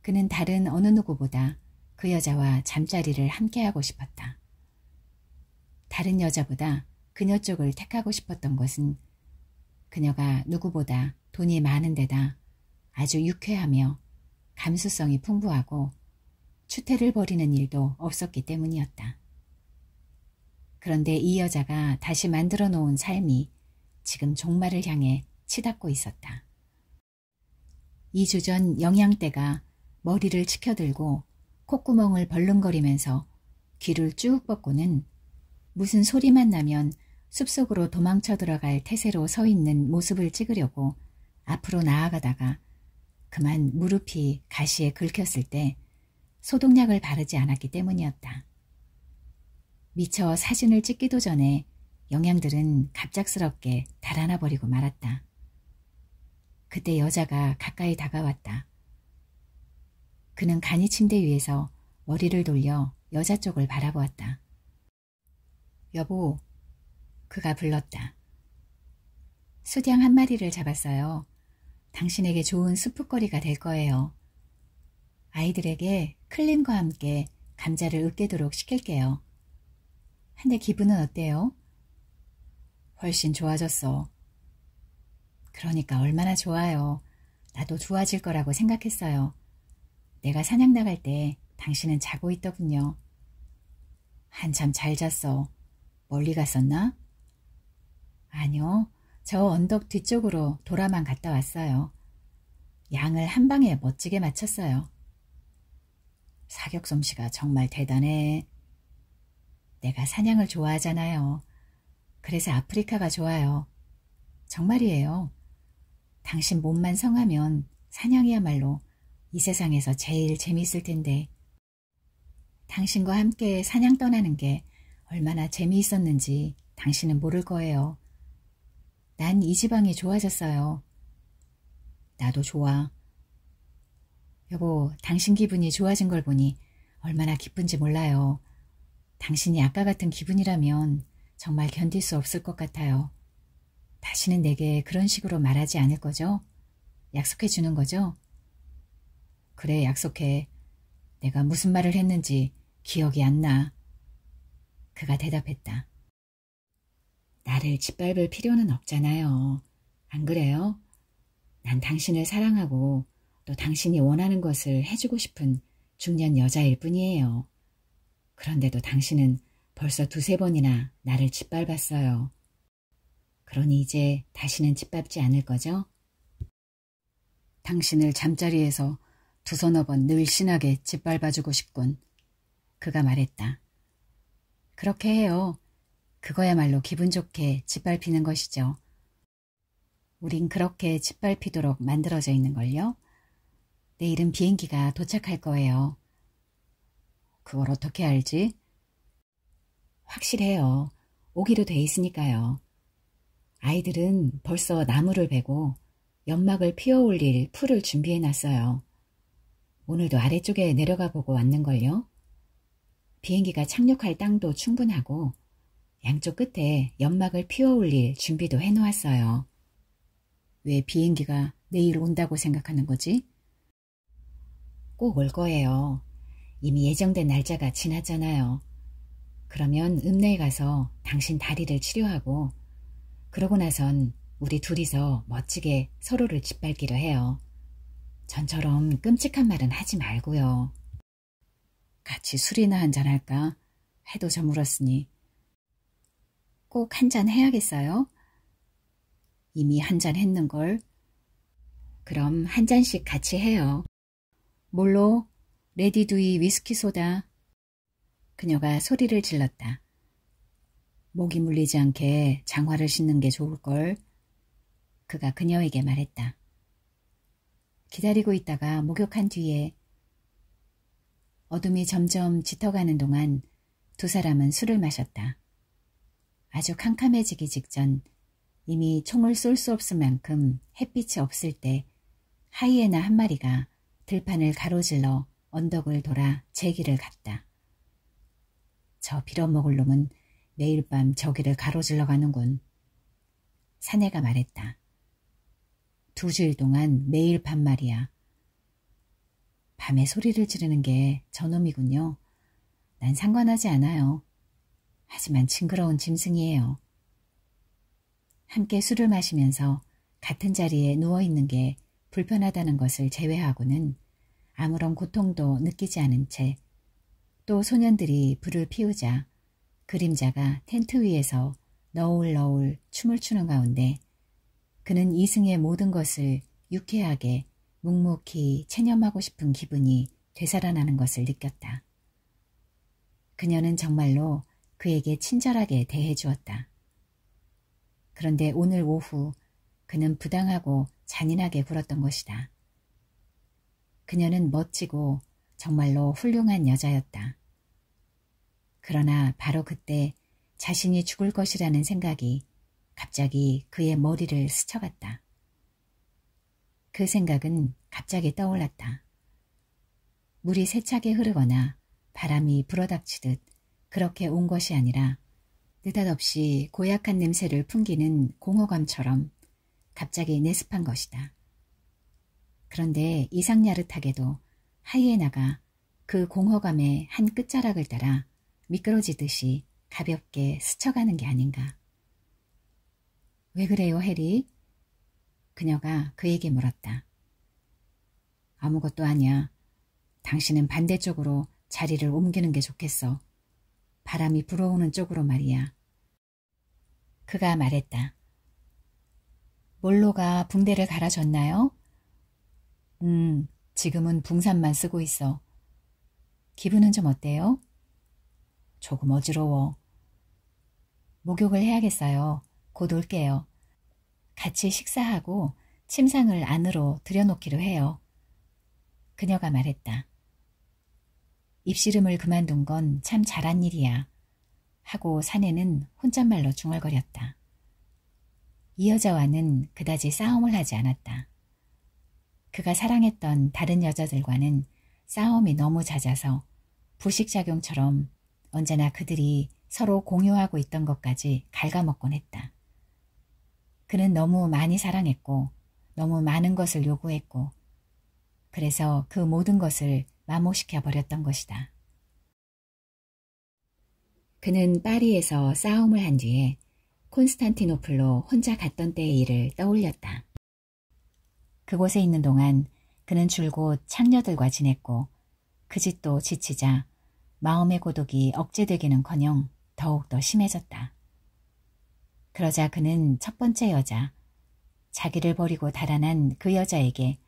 그는 다른 어느 누구보다 그 여자와 잠자리를 함께하고 싶었다. 다른 여자보다 그녀 쪽을 택하고 싶었던 것은 그녀가 누구보다 돈이 많은 데다 아주 유쾌하며 감수성이 풍부하고 추태를 벌이는 일도 없었기 때문이었다. 그런데 이 여자가 다시 만들어 놓은 삶이 지금 종말을 향해 치닫고 있었다. 2주 전 영양대가 머리를 치켜들고 콧구멍을 벌렁거리면서 귀를 쭉 뻗고는 무슨 소리만 나면 숲속으로 도망쳐 들어갈 태세로 서 있는 모습을 찍으려고 앞으로 나아가다가 그만 무릎이 가시에 긁혔을 때 소독약을 바르지 않았기 때문이었다. 미처 사진을 찍기도 전에 영양들은 갑작스럽게 달아나 버리고 말았다. 그때 여자가 가까이 다가왔다. 그는 간이 침대 위에서 머리를 돌려 여자 쪽을 바라보았다. 여보, 그가 불렀다. 수량 한 마리를 잡았어요. 당신에게 좋은 수프거리가 될 거예요. 아이들에게 클림과 함께 감자를 으깨도록 시킬게요. 한데 기분은 어때요? 훨씬 좋아졌어. 그러니까 얼마나 좋아요. 나도 좋아질 거라고 생각했어요. 내가 사냥 나갈 때 당신은 자고 있더군요. 한참 잘 잤어. 멀리 갔었나? 아니요. 저 언덕 뒤쪽으로 돌아만 갔다 왔어요. 양을 한 방에 멋지게 맞췄어요. 사격 솜씨가 정말 대단해. 내가 사냥을 좋아하잖아요. 그래서 아프리카가 좋아요. 정말이에요. 당신 몸만 성하면 사냥이야말로 이 세상에서 제일 재미있을 텐데. 당신과 함께 사냥 떠나는 게 얼마나 재미있었는지 당신은 모를 거예요. 난 이 지방이 좋아졌어요. 나도 좋아. 여보, 당신 기분이 좋아진 걸 보니 얼마나 기쁜지 몰라요. 당신이 아까 같은 기분이라면 정말 견딜 수 없을 것 같아요. 다시는 내게 그런 식으로 말하지 않을 거죠? 약속해 주는 거죠? 그래, 약속해. 내가 무슨 말을 했는지 기억이 안 나. 그가 대답했다. 나를 짓밟을 필요는 없잖아요. 안 그래요? 난 당신을 사랑하고 또 당신이 원하는 것을 해주고 싶은 중년 여자일 뿐이에요. 그런데도 당신은 벌써 2~3번이나 나를 짓밟았어요. 그러니 이제 다시는 짓밟지 않을 거죠? 당신을 잠자리에서 2~3번 늘씬하게 짓밟아주고 싶군. 그가 말했다. 그렇게 해요. 그거야말로 기분 좋게 짓밟히는 것이죠. 우린 그렇게 짓밟히도록 만들어져 있는걸요? 내일은 비행기가 도착할 거예요. 그걸 어떻게 알지? 확실해요. 오기로 돼 있으니까요. 아이들은 벌써 나무를 베고 연막을 피워 올릴 풀을 준비해놨어요. 오늘도 아래쪽에 내려가 보고 왔는걸요. 비행기가 착륙할 땅도 충분하고 양쪽 끝에 연막을 피워 올릴 준비도 해놓았어요. 왜 비행기가 내일 온다고 생각하는 거지? 꼭 올 거예요. 이미 예정된 날짜가 지났잖아요. 그러면 읍내에 가서 당신 다리를 치료하고 그러고 나선 우리 둘이서 멋지게 서로를 짓밟기로 해요. 전처럼 끔찍한 말은 하지 말고요. 같이 술이나 한잔 할까? 해도 저물었으니. 꼭 한잔 해야겠어요? 이미 한 잔 했는걸. 그럼 한 잔씩 같이 해요. 뭘로? 레디두이 위스키 소다. 그녀가 소리를 질렀다. 목이 물리지 않게 장화를 신는 게 좋을걸. 그가 그녀에게 말했다. 기다리고 있다가 목욕한 뒤에. 어둠이 점점 짙어가는 동안 두 사람은 술을 마셨다. 아주 캄캄해지기 직전 이미 총을 쏠 수 없을 만큼 햇빛이 없을 때 하이에나 한 마리가 들판을 가로질러 언덕을 돌아 제 길을 갔다. 저 빌어먹을 놈은 매일 밤 저기를 가로질러 가는군. 사내가 말했다. 2주일 동안 매일 밤 말이야. 밤에 소리를 지르는 게 저놈이군요. 난 상관하지 않아요. 하지만 징그러운 짐승이에요. 함께 술을 마시면서 같은 자리에 누워있는 게 불편하다는 것을 제외하고는 아무런 고통도 느끼지 않은 채 또 소년들이 불을 피우자 그림자가 텐트 위에서 너울너울 춤을 추는 가운데 그는 이승의 모든 것을 유쾌하게 묵묵히 체념하고 싶은 기분이 되살아나는 것을 느꼈다. 그녀는 정말로 그에게 친절하게 대해주었다. 그런데 오늘 오후 그는 부당하고 잔인하게 굴었던 것이다. 그녀는 멋지고 정말로 훌륭한 여자였다. 그러나 바로 그때 자신이 죽을 것이라는 생각이 갑자기 그의 머리를 스쳐갔다. 그 생각은 갑자기 떠올랐다. 물이 세차게 흐르거나 바람이 불어닥치듯 그렇게 온 것이 아니라 느닷없이 고약한 냄새를 풍기는 공허감처럼 갑자기 내습한 것이다. 그런데 이상야릇하게도 하이에나가 그 공허감의 한 끝자락을 따라 미끄러지듯이 가볍게 스쳐가는 게 아닌가. 왜 그래요, 해리? 그녀가 그에게 물었다. 아무것도 아니야. 당신은 반대쪽으로 자리를 옮기는 게 좋겠어. 바람이 불어오는 쪽으로 말이야. 그가 말했다. 몰로가 붕대를 갈아줬나요? 지금은 붕산만 쓰고 있어. 기분은 좀 어때요? 조금 어지러워. 목욕을 해야겠어요. 곧 올게요. 같이 식사하고 침상을 안으로 들여놓기로 해요. 그녀가 말했다. 입씨름을 그만둔 건 참 잘한 일이야. 하고 사내는 혼잣말로 중얼거렸다. 이 여자와는 그다지 싸움을 하지 않았다. 그가 사랑했던 다른 여자들과는 싸움이 너무 잦아서 부식작용처럼 언제나 그들이 서로 공유하고 있던 것까지 갉아먹곤 했다. 그는 너무 많이 사랑했고 너무 많은 것을 요구했고 그래서 그 모든 것을 마모시켜 버렸던 것이다. 그는 파리에서 싸움을 한 뒤에 콘스탄티노플로 혼자 갔던 때의 일을 떠올렸다. 그곳에 있는 동안 그는 줄곧 창녀들과 지냈고 그 짓도 지치자 마음의 고독이 억제되기는커녕 더욱더 심해졌다. 그러자 그는 첫 번째 여자, 자기를 버리고 달아난 그 여자에게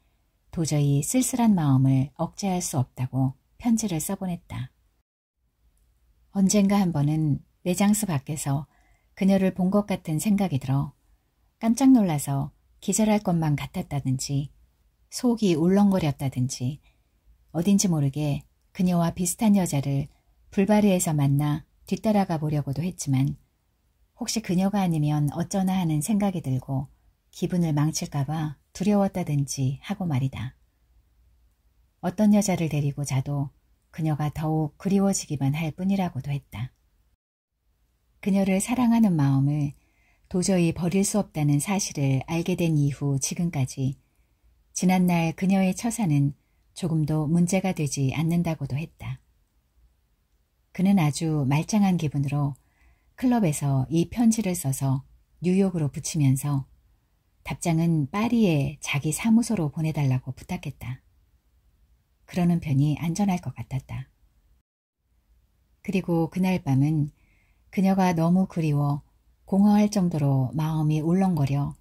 도저히 쓸쓸한 마음을 억제할 수 없다고 편지를 써보냈다. 언젠가 한 번은 매장스 밖에서 그녀를 본 것 같은 생각이 들어 깜짝 놀라서 기절할 것만 같았다든지 속이 울렁거렸다든지 어딘지 모르게 그녀와 비슷한 여자를 불바리에서 만나 뒤따라가 보려고도 했지만 혹시 그녀가 아니면 어쩌나 하는 생각이 들고 기분을 망칠까봐 두려웠다든지 하고 말이다. 어떤 여자를 데리고 자도 그녀가 더욱 그리워지기만 할 뿐이라고도 했다. 그녀를 사랑하는 마음을 도저히 버릴 수 없다는 사실을 알게 된 이후 지금까지 지난날 그녀의 처사는 조금도 문제가 되지 않는다고도 했다. 그는 아주 말짱한 기분으로 클럽에서 이 편지를 써서 뉴욕으로 붙이면서 답장은 파리에 자기 사무소로 보내달라고 부탁했다. 그러는 편이 안전할 것 같았다. 그리고 그날 밤은 그녀가 너무 그리워 공허할 정도로 마음이 울렁거려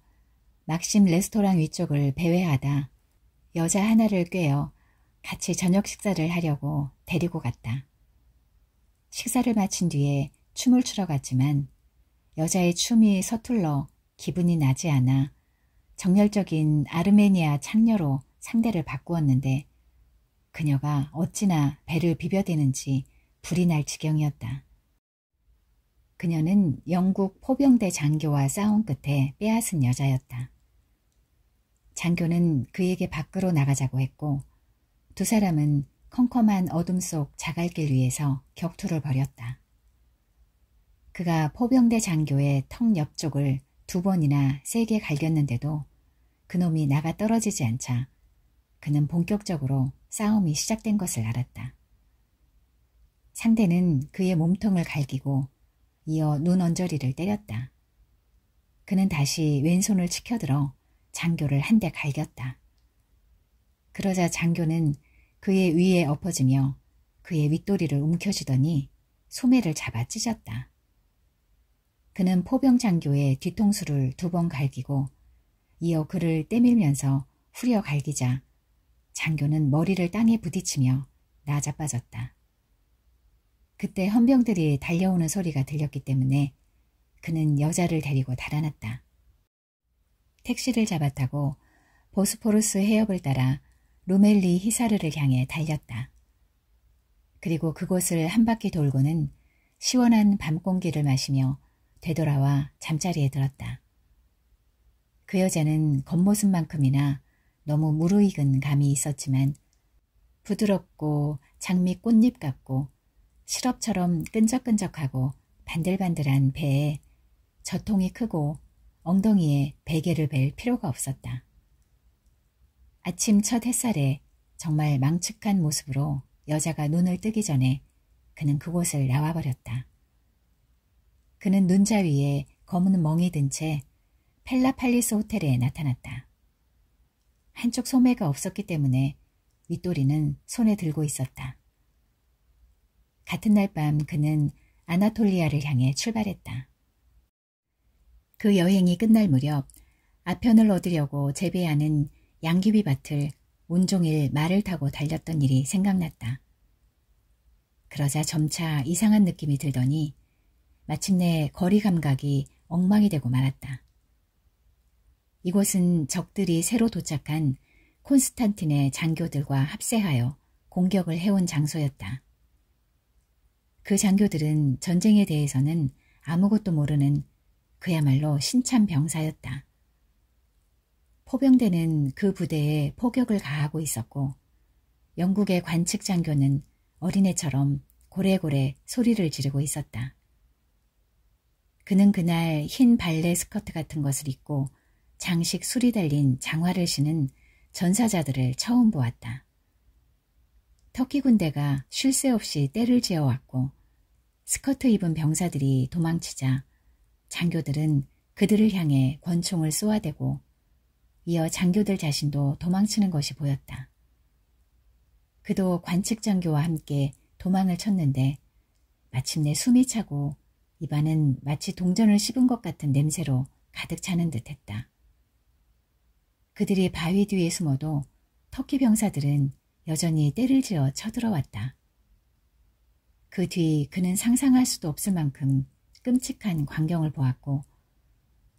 막심 레스토랑 위쪽을 배회하다 여자 하나를 꿰어 같이 저녁 식사를 하려고 데리고 갔다. 식사를 마친 뒤에 춤을 추러 갔지만 여자의 춤이 서툴러 기분이 나지 않아 정열적인 아르메니아 창녀로 상대를 바꾸었는데 그녀가 어찌나 배를 비벼대는지 불이 날 지경이었다. 그녀는 영국 포병대 장교와 싸운 끝에 빼앗은 여자였다. 장교는 그에게 밖으로 나가자고 했고 두 사람은 컴컴한 어둠 속 자갈길 위에서 격투를 벌였다. 그가 포병대 장교의 턱 옆쪽을 2번이나 세게 갈겼는데도 그놈이 나가 떨어지지 않자 그는 본격적으로 싸움이 시작된 것을 알았다. 상대는 그의 몸통을 갈기고 이어 눈 언저리를 때렸다. 그는 다시 왼손을 치켜들어 장교를 한 대 갈겼다. 그러자 장교는 그의 위에 엎어지며 그의 윗도리를 움켜쥐더니 소매를 잡아 찢었다. 그는 포병 장교의 뒤통수를 2번 갈기고 이어 그를 떼밀면서 후려 갈기자 장교는 머리를 땅에 부딪히며 나자빠졌다. 그때 헌병들이 달려오는 소리가 들렸기 때문에 그는 여자를 데리고 달아났다. 택시를 잡아타고 보스포루스 해협을 따라 루멜리 히사르를 향해 달렸다. 그리고 그곳을 한 바퀴 돌고는 시원한 밤 공기를 마시며 되돌아와 잠자리에 들었다. 그 여자는 겉모습만큼이나 너무 무르익은 감이 있었지만 부드럽고 장미 꽃잎 같고 시럽처럼 끈적끈적하고 반들반들한 배에 저통이 크고 엉덩이에 베개를 벨 필요가 없었다. 아침 첫 햇살에 정말 망측한 모습으로 여자가 눈을 뜨기 전에 그는 그곳을 나와버렸다. 그는 눈자 위에 검은 멍이 든 채 펠라팔리스 호텔에 나타났다. 한쪽 소매가 없었기 때문에 윗도리는 손에 들고 있었다. 같은 날 밤 그는 아나톨리아를 향해 출발했다. 그 여행이 끝날 무렵 아편을 얻으려고 재배하는 양귀비 밭을 온종일 말을 타고 달렸던 일이 생각났다. 그러자 점차 이상한 느낌이 들더니 마침내 거리 감각이 엉망이 되고 말았다. 이곳은 적들이 새로 도착한 콘스탄틴의 장교들과 합세하여 공격을 해온 장소였다. 그 장교들은 전쟁에 대해서는 아무것도 모르는 그야말로 신참 병사였다. 포병대는 그 부대에 포격을 가하고 있었고 영국의 관측 장교는 어린애처럼 고래고래 소리를 지르고 있었다. 그는 그날 흰 발레 스커트 같은 것을 입고 장식 술이 달린 장화를 신은 전사자들을 처음 보았다. 터키 군대가 쉴 새 없이 때를 지어왔고 스커트 입은 병사들이 도망치자 장교들은 그들을 향해 권총을 쏘아대고 이어 장교들 자신도 도망치는 것이 보였다. 그도 관측 장교와 함께 도망을 쳤는데 마침내 숨이 차고 입안은 마치 동전을 씹은 것 같은 냄새로 가득 차는 듯했다. 그들이 바위 뒤에 숨어도 터키 병사들은 여전히 때를 지어 쳐들어왔다. 그 뒤 그는 상상할 수도 없을 만큼 끔찍한 광경을 보았고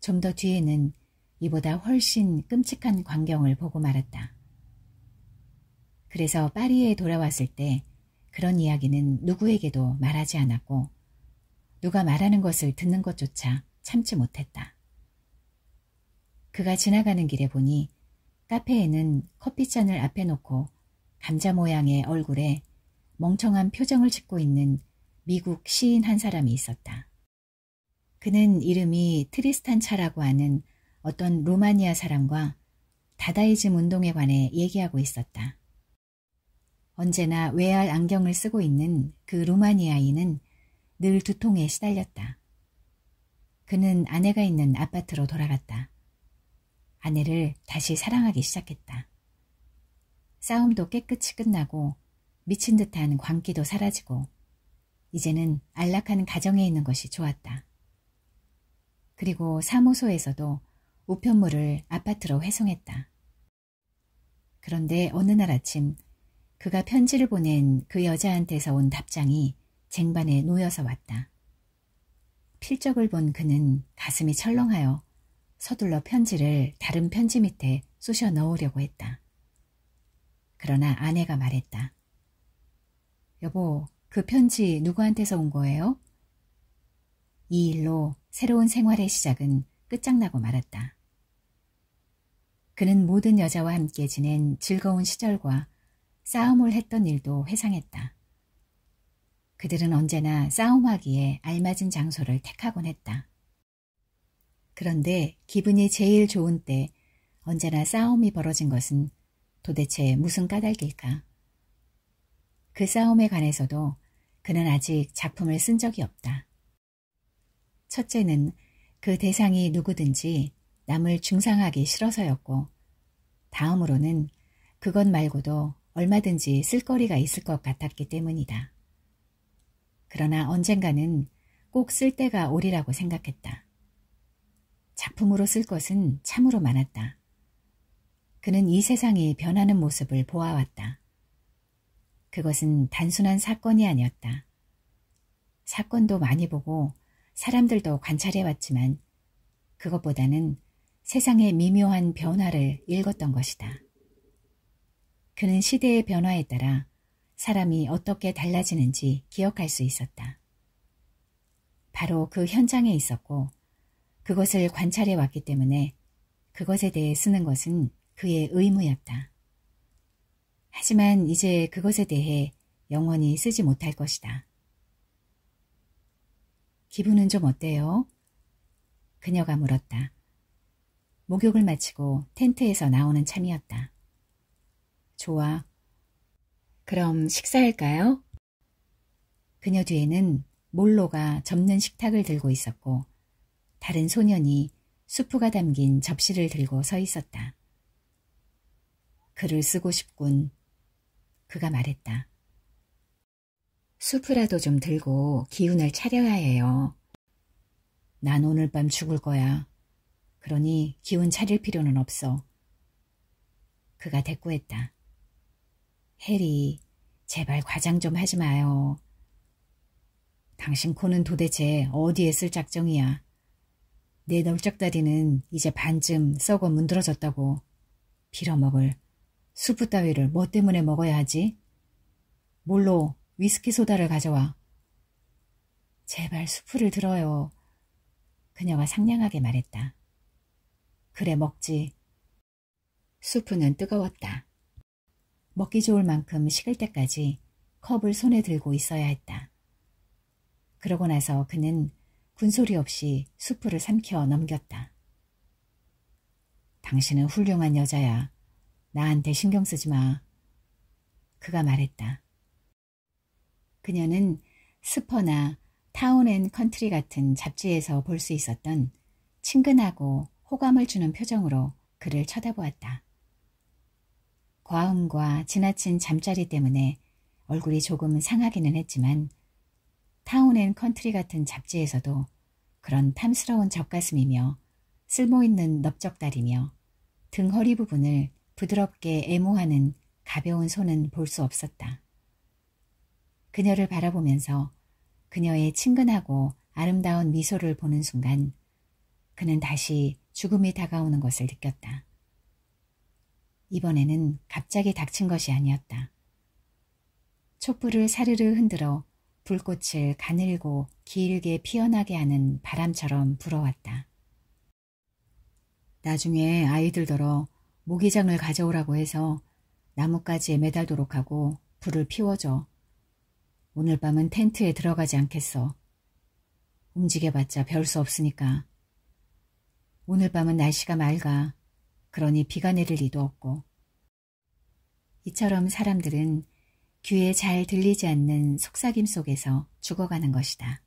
좀 더 뒤에는 이보다 훨씬 끔찍한 광경을 보고 말았다. 그래서 파리에 돌아왔을 때 그런 이야기는 누구에게도 말하지 않았고 누가 말하는 것을 듣는 것조차 참지 못했다. 그가 지나가는 길에 보니 카페에는 커피잔을 앞에 놓고 감자 모양의 얼굴에 멍청한 표정을 짓고 있는 미국 시인 한 사람이 있었다. 그는 이름이 트리스탄 차라고 하는 어떤 루마니아 사람과 다다이즘 운동에 관해 얘기하고 있었다. 언제나 외알 안경을 쓰고 있는 그 루마니아인은 늘 두통에 시달렸다. 그는 아내가 있는 아파트로 돌아갔다. 아내를 다시 사랑하기 시작했다. 싸움도 깨끗이 끝나고 미친 듯한 광기도 사라지고 이제는 안락한 가정에 있는 것이 좋았다. 그리고 사무소에서도 우편물을 아파트로 회송했다. 그런데 어느 날 아침 그가 편지를 보낸 그 여자한테서 온 답장이 쟁반에 놓여서 왔다. 필적을 본 그는 가슴이 철렁하여 서둘러 편지를 다른 편지 밑에 쑤셔 넣으려고 했다. 그러나 아내가 말했다. 여보, 그 편지 누구한테서 온 거예요? 이 일로 새로운 생활의 시작은 끝장나고 말았다. 그는 모든 여자와 함께 지낸 즐거운 시절과 싸움을 했던 일도 회상했다. 그들은 언제나 싸움하기에 알맞은 장소를 택하곤 했다. 그런데 기분이 제일 좋은 때 언제나 싸움이 벌어진 것은 도대체 무슨 까닭일까? 그 싸움에 관해서도 그는 아직 작품을 쓴 적이 없다. 첫째는 그 대상이 누구든지 남을 중상하기 싫어서였고, 다음으로는 그것 말고도 얼마든지 쓸거리가 있을 것 같았기 때문이다. 그러나 언젠가는 꼭 쓸 때가 오리라고 생각했다. 작품으로 쓸 것은 참으로 많았다. 그는 이 세상이 변하는 모습을 보아왔다. 그것은 단순한 사건이 아니었다. 사건도 많이 보고 사람들도 관찰해왔지만 그것보다는 세상의 미묘한 변화를 읽었던 것이다. 그는 시대의 변화에 따라 사람이 어떻게 달라지는지 기억할 수 있었다. 바로 그 현장에 있었고 그것을 관찰해 왔기 때문에 그것에 대해 쓰는 것은 그의 의무였다. 하지만 이제 그것에 대해 영원히 쓰지 못할 것이다. 기분은 좀 어때요? 그녀가 물었다. 목욕을 마치고 텐트에서 나오는 참이었다. 좋아. 그럼 식사할까요? 그녀 뒤에는 몰로가 접는 식탁을 들고 있었고 다른 소년이 수프가 담긴 접시를 들고 서 있었다. 글을 쓰고 싶군. 그가 말했다. 수프라도 좀 들고 기운을 차려야 해요. 난 오늘 밤 죽을 거야. 그러니 기운 차릴 필요는 없어. 그가 대꾸했다. 해리, 제발 과장 좀 하지 마요. 당신 코는 도대체 어디에 쓸 작정이야. 내 널쩍다리는 이제 반쯤 썩어 문드러졌다고. 빌어먹을 수프 따위를 뭐 때문에 먹어야 하지? 몰로 위스키 소다를 가져와. 제발 수프를 들어요. 그녀가 상냥하게 말했다. 그래 먹지. 수프는 뜨거웠다. 먹기 좋을 만큼 식을 때까지 컵을 손에 들고 있어야 했다. 그러고 나서 그는 군소리 없이 수프를 삼켜 넘겼다. 당신은 훌륭한 여자야. 나한테 신경 쓰지 마. 그가 말했다. 그녀는 스퍼나 타운 앤 컨트리 같은 잡지에서 볼 수 있었던 친근하고 호감을 주는 표정으로 그를 쳐다보았다. 과음과 지나친 잠자리 때문에 얼굴이 조금 상하기는 했지만 타운 앤 컨트리 같은 잡지에서도 그런 탐스러운 젖가슴이며 쓸모있는 넓적다리며 등 허리 부분을 부드럽게 애모하는 가벼운 손은 볼 수 없었다. 그녀를 바라보면서 그녀의 친근하고 아름다운 미소를 보는 순간 그는 다시 죽음이 다가오는 것을 느꼈다. 이번에는 갑자기 닥친 것이 아니었다. 촛불을 사르르 흔들어 불꽃을 가늘고 길게 피어나게 하는 바람처럼 불어왔다. 나중에 아이들더러 모기장을 가져오라고 해서 나뭇가지에 매달도록 하고 불을 피워줘. 오늘 밤은 텐트에 들어가지 않겠어. 움직여봤자 별 수 없으니까. 오늘 밤은 날씨가 맑아. 그러니 비가 내릴 리도 없고. 이처럼 사람들은 귀에 잘 들리지 않는 속삭임 속에서 죽어가는 것이다.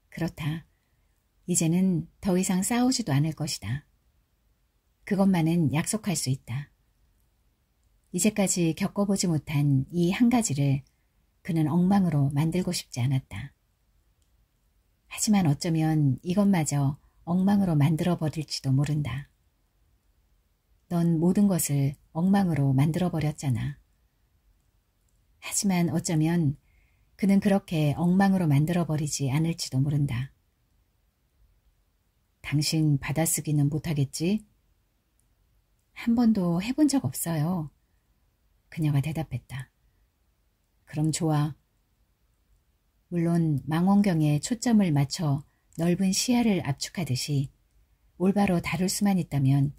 그렇다. 이제는 더 이상 싸우지도 않을 것이다. 그것만은 약속할 수 있다. 이제까지 겪어보지 못한 이 한 가지를 그는 엉망으로 만들고 싶지 않았다. 하지만 어쩌면 이것마저 엉망으로 만들어버릴지도 모른다. 넌 모든 것을 엉망으로 만들어버렸잖아. 하지만 어쩌면 그는 그렇게 엉망으로 만들어버리지 않을지도 모른다. 당신 받아쓰기는 못하겠지? 한 번도 해본 적 없어요. 그녀가 대답했다. 그럼 좋아. 물론 망원경에 초점을 맞춰 넓은 시야를 압축하듯이 올바로 다룰 수만 있다면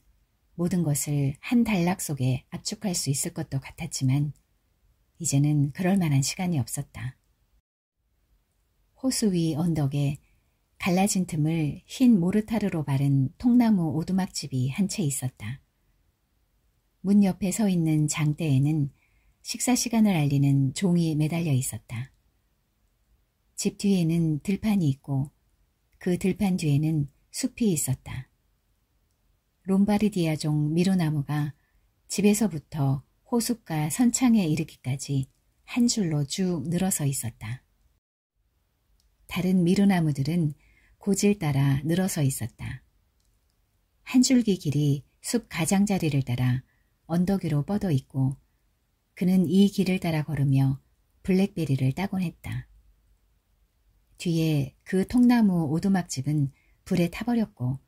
모든 것을 한 단락 속에 압축할 수 있을 것도 같았지만 이제는 그럴 만한 시간이 없었다. 호수 위 언덕에 갈라진 틈을 흰 모르타르로 바른 통나무 오두막집이 한 채 있었다. 문 옆에 서 있는 장대에는 식사 시간을 알리는 종이 매달려 있었다. 집 뒤에는 들판이 있고 그 들판 뒤에는 숲이 있었다. 롬바르디아종 미루나무가 집에서부터 호숫가 선창에 이르기까지 한 줄로 쭉 늘어서 있었다. 다른 미루나무들은 고질 따라 늘어서 있었다. 한 줄기 길이 숲 가장자리를 따라 언덕 위로 뻗어 있고 그는 이 길을 따라 걸으며 블랙베리를 따곤 했다. 뒤에 그 통나무 오두막집은 불에 타버렸고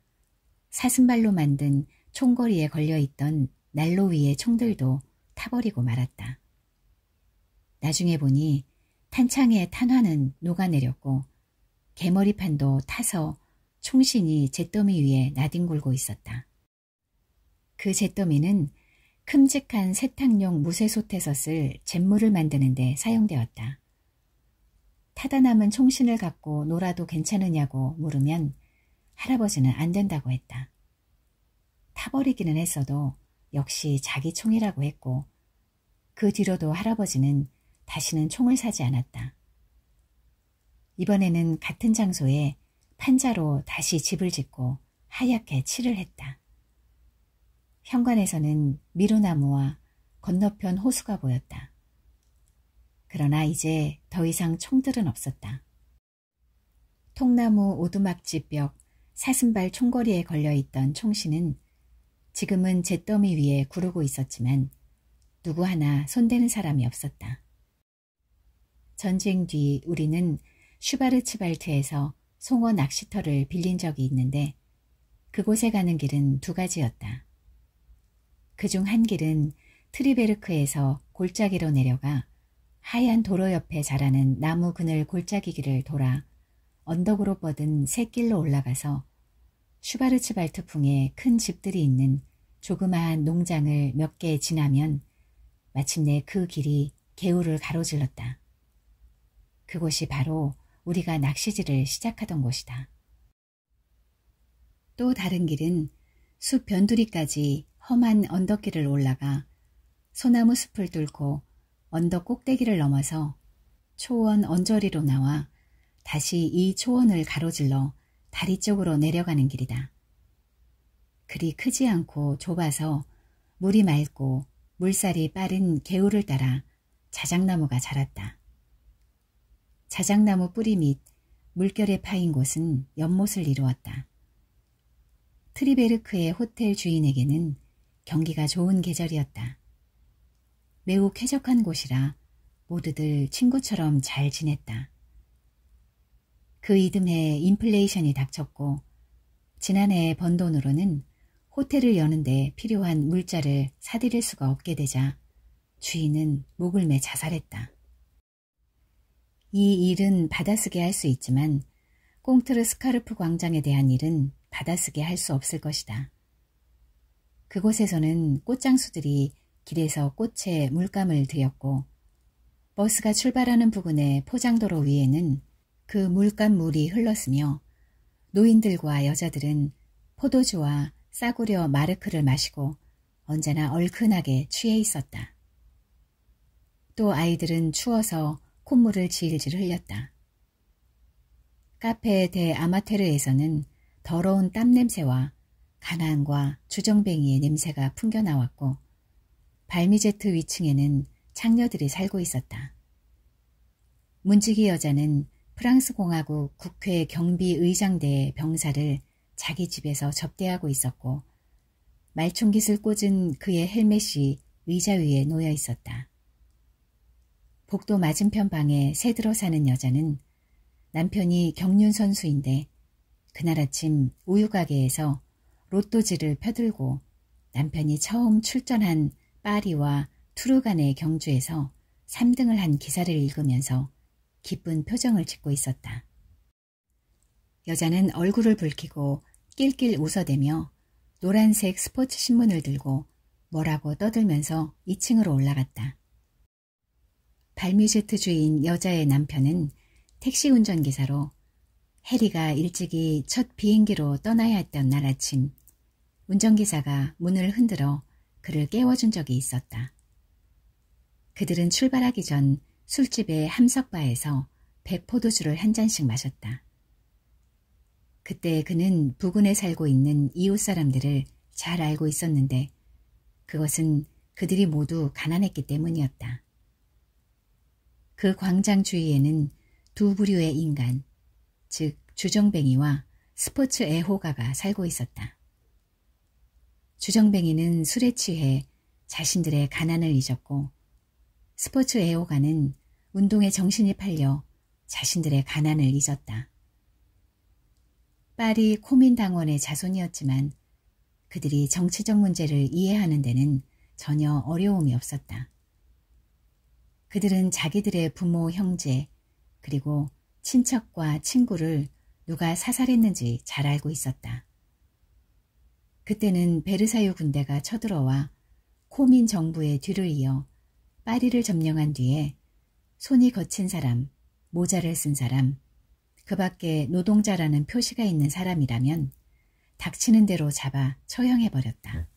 사슴발로 만든 총거리에 걸려있던 난로 위의 총들도 타버리고 말았다. 나중에 보니 탄창의 탄환은 녹아내렸고 개머리판도 타서 총신이 잿더미 위에 나뒹굴고 있었다. 그 잿더미는 큼직한 세탁용 무쇠솥에서 쓸 잿물을 만드는 데 사용되었다. 타다 남은 총신을 갖고 놀아도 괜찮으냐고 물으면 할아버지는 안 된다고 했다. 타버리기는 했어도 역시 자기 총이라고 했고 그 뒤로도 할아버지는 다시는 총을 사지 않았다. 이번에는 같은 장소에 판자로 다시 집을 짓고 하얗게 칠을 했다. 현관에서는 미루나무와 건너편 호수가 보였다. 그러나 이제 더 이상 총들은 없었다. 통나무 오두막집 벽 사슴발 총거리에 걸려있던 총신은 지금은 잿더미 위에 구르고 있었지만 누구 하나 손대는 사람이 없었다. 전쟁 뒤 우리는 슈바르츠발트에서 송어 낚시터를 빌린 적이 있는데 그곳에 가는 길은 두 가지였다. 그중 한 길은 트리베르크에서 골짜기로 내려가 하얀 도로 옆에 자라는 나무 그늘 골짜기길을 돌아 언덕으로 뻗은 샛길로 올라가서 슈바르츠발트풍에 큰 집들이 있는 조그마한 농장을 몇 개 지나면 마침내 그 길이 개울을 가로질렀다. 그곳이 바로 우리가 낚시질을 시작하던 곳이다. 또 다른 길은 숲 변두리까지 험한 언덕길을 올라가 소나무 숲을 뚫고 언덕 꼭대기를 넘어서 초원 언저리로 나와 다시 이 초원을 가로질러 다리 쪽으로 내려가는 길이다. 그리 크지 않고 좁아서 물이 맑고 물살이 빠른 개울을 따라 자작나무가 자랐다. 자작나무 뿌리 밑 물결에 파인 곳은 연못을 이루었다. 트리베르크의 호텔 주인에게는 경기가 좋은 계절이었다. 매우 쾌적한 곳이라 모두들 친구처럼 잘 지냈다. 그 이듬해 인플레이션이 닥쳤고 지난해 번 돈으로는 호텔을 여는데 필요한 물자를 사들일 수가 없게 되자 주인은 목을 매 자살했다. 이 일은 받아쓰게 할 수 있지만 꽁트르 스카르프 광장에 대한 일은 받아쓰게 할 수 없을 것이다. 그곳에서는 꽃장수들이 길에서 꽃에 물감을 들였고 버스가 출발하는 부근의 포장도로 위에는 그 물감물이 흘렀으며 노인들과 여자들은 포도주와 싸구려 마르크를 마시고 언제나 얼큰하게 취해 있었다. 또 아이들은 추워서 콧물을 질질 흘렸다. 카페 데 아마테르에서는 더러운 땀 냄새와 가난과 주정뱅이의 냄새가 풍겨나왔고 발미제트 위층에는 창녀들이 살고 있었다. 문지기 여자는 프랑스 공화국 국회 경비의장대의 병사를 자기 집에서 접대하고 있었고 말총깃을 꽂은 그의 헬멧이 의자 위에 놓여 있었다. 복도 맞은편 방에 새들어 사는 여자는 남편이 경륜 선수인데 그날 아침 우유가게에서 로또지를 펴들고 남편이 처음 출전한 파리와 투르 간의 경주에서 3등을 한 기사를 읽으면서 기쁜 표정을 짓고 있었다. 여자는 얼굴을 붉히고 낄낄 웃어대며 노란색 스포츠 신문을 들고 뭐라고 떠들면서 2층으로 올라갔다. 발뮤제트 주인 여자의 남편은 택시 운전기사로 해리가 일찍이 첫 비행기로 떠나야 했던 날 아침 운전기사가 문을 흔들어 그를 깨워준 적이 있었다. 그들은 출발하기 전 술집의 함석바에서 백포도주를 한 잔씩 마셨다. 그때 그는 부근에 살고 있는 이웃 사람들을 잘 알고 있었는데 그것은 그들이 모두 가난했기 때문이었다. 그 광장 주위에는 두 부류의 인간, 즉 주정뱅이와 스포츠 애호가가 살고 있었다. 주정뱅이는 술에 취해 자신들의 가난을 잊었고 스포츠 애호가는 운동에 정신이 팔려 자신들의 가난을 잊었다. 파리 코민당원의 자손이었지만 그들이 정치적 문제를 이해하는 데는 전혀 어려움이 없었다. 그들은 자기들의 부모, 형제, 그리고 친척과 친구를 누가 사살했는지 잘 알고 있었다. 그때는 베르사유 군대가 쳐들어와 코민 정부의 뒤를 이어 파리를 점령한 뒤에 손이 거친 사람, 모자를 쓴 사람, 그 밖에 노동자라는 표시가 있는 사람이라면 닥치는 대로 잡아 처형해버렸다.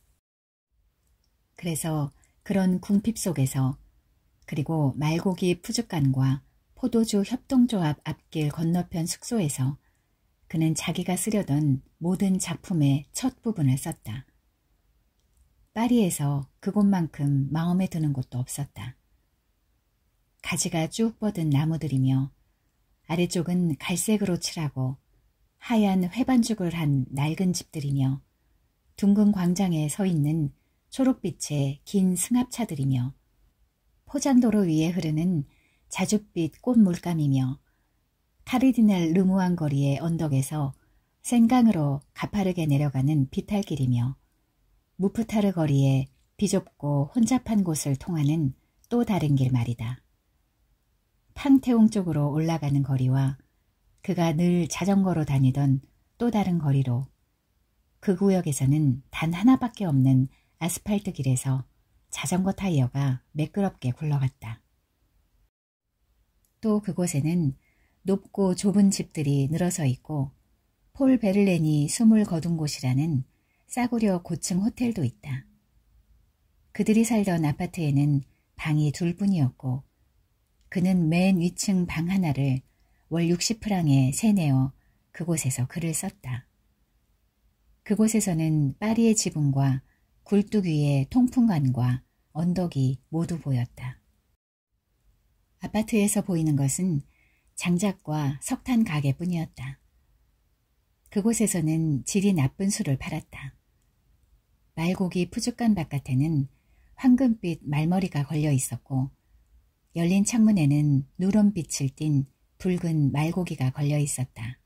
그래서 그런 궁핍 속에서 그리고 말고기 푸줏간과 포도주 협동조합 앞길 건너편 숙소에서 그는 자기가 쓰려던 모든 작품의 첫 부분을 썼다. 파리에서 그곳만큼 마음에 드는 곳도 없었다. 가지가 쭉 뻗은 나무들이며 아래쪽은 갈색으로 칠하고 하얀 회반죽을 한 낡은 집들이며 둥근 광장에 서 있는 초록빛의 긴 승합차들이며 포장도로 위에 흐르는 자줏빛 꽃물감이며 카르디날 르무안 거리의 언덕에서 센강으로 가파르게 내려가는 비탈길이며 무프타르 거리의 비좁고 혼잡한 곳을 통하는 또 다른 길 말이다. 팡테옹 쪽으로 올라가는 거리와 그가 늘 자전거로 다니던 또 다른 거리로 그 구역에서는 단 하나밖에 없는 아스팔트 길에서 자전거 타이어가 매끄럽게 굴러갔다. 또 그곳에는 높고 좁은 집들이 늘어서 있고 폴 베를렌이 숨을 거둔 곳이라는 싸구려 고층 호텔도 있다. 그들이 살던 아파트에는 방이 둘뿐이었고 그는 맨 위층 방 하나를 월 60프랑에 세내어 그곳에서 글을 썼다. 그곳에서는 파리의 지붕과 굴뚝 위의 통풍관과 언덕이 모두 보였다. 아파트에서 보이는 것은 장작과 석탄 가게뿐이었다. 그곳에서는 질이 나쁜 술을 팔았다. 말고기 푸줏간 바깥에는 황금빛 말머리가 걸려 있었고 열린 창문에는 누런빛을 띤 붉은 말고기가 걸려 있었다.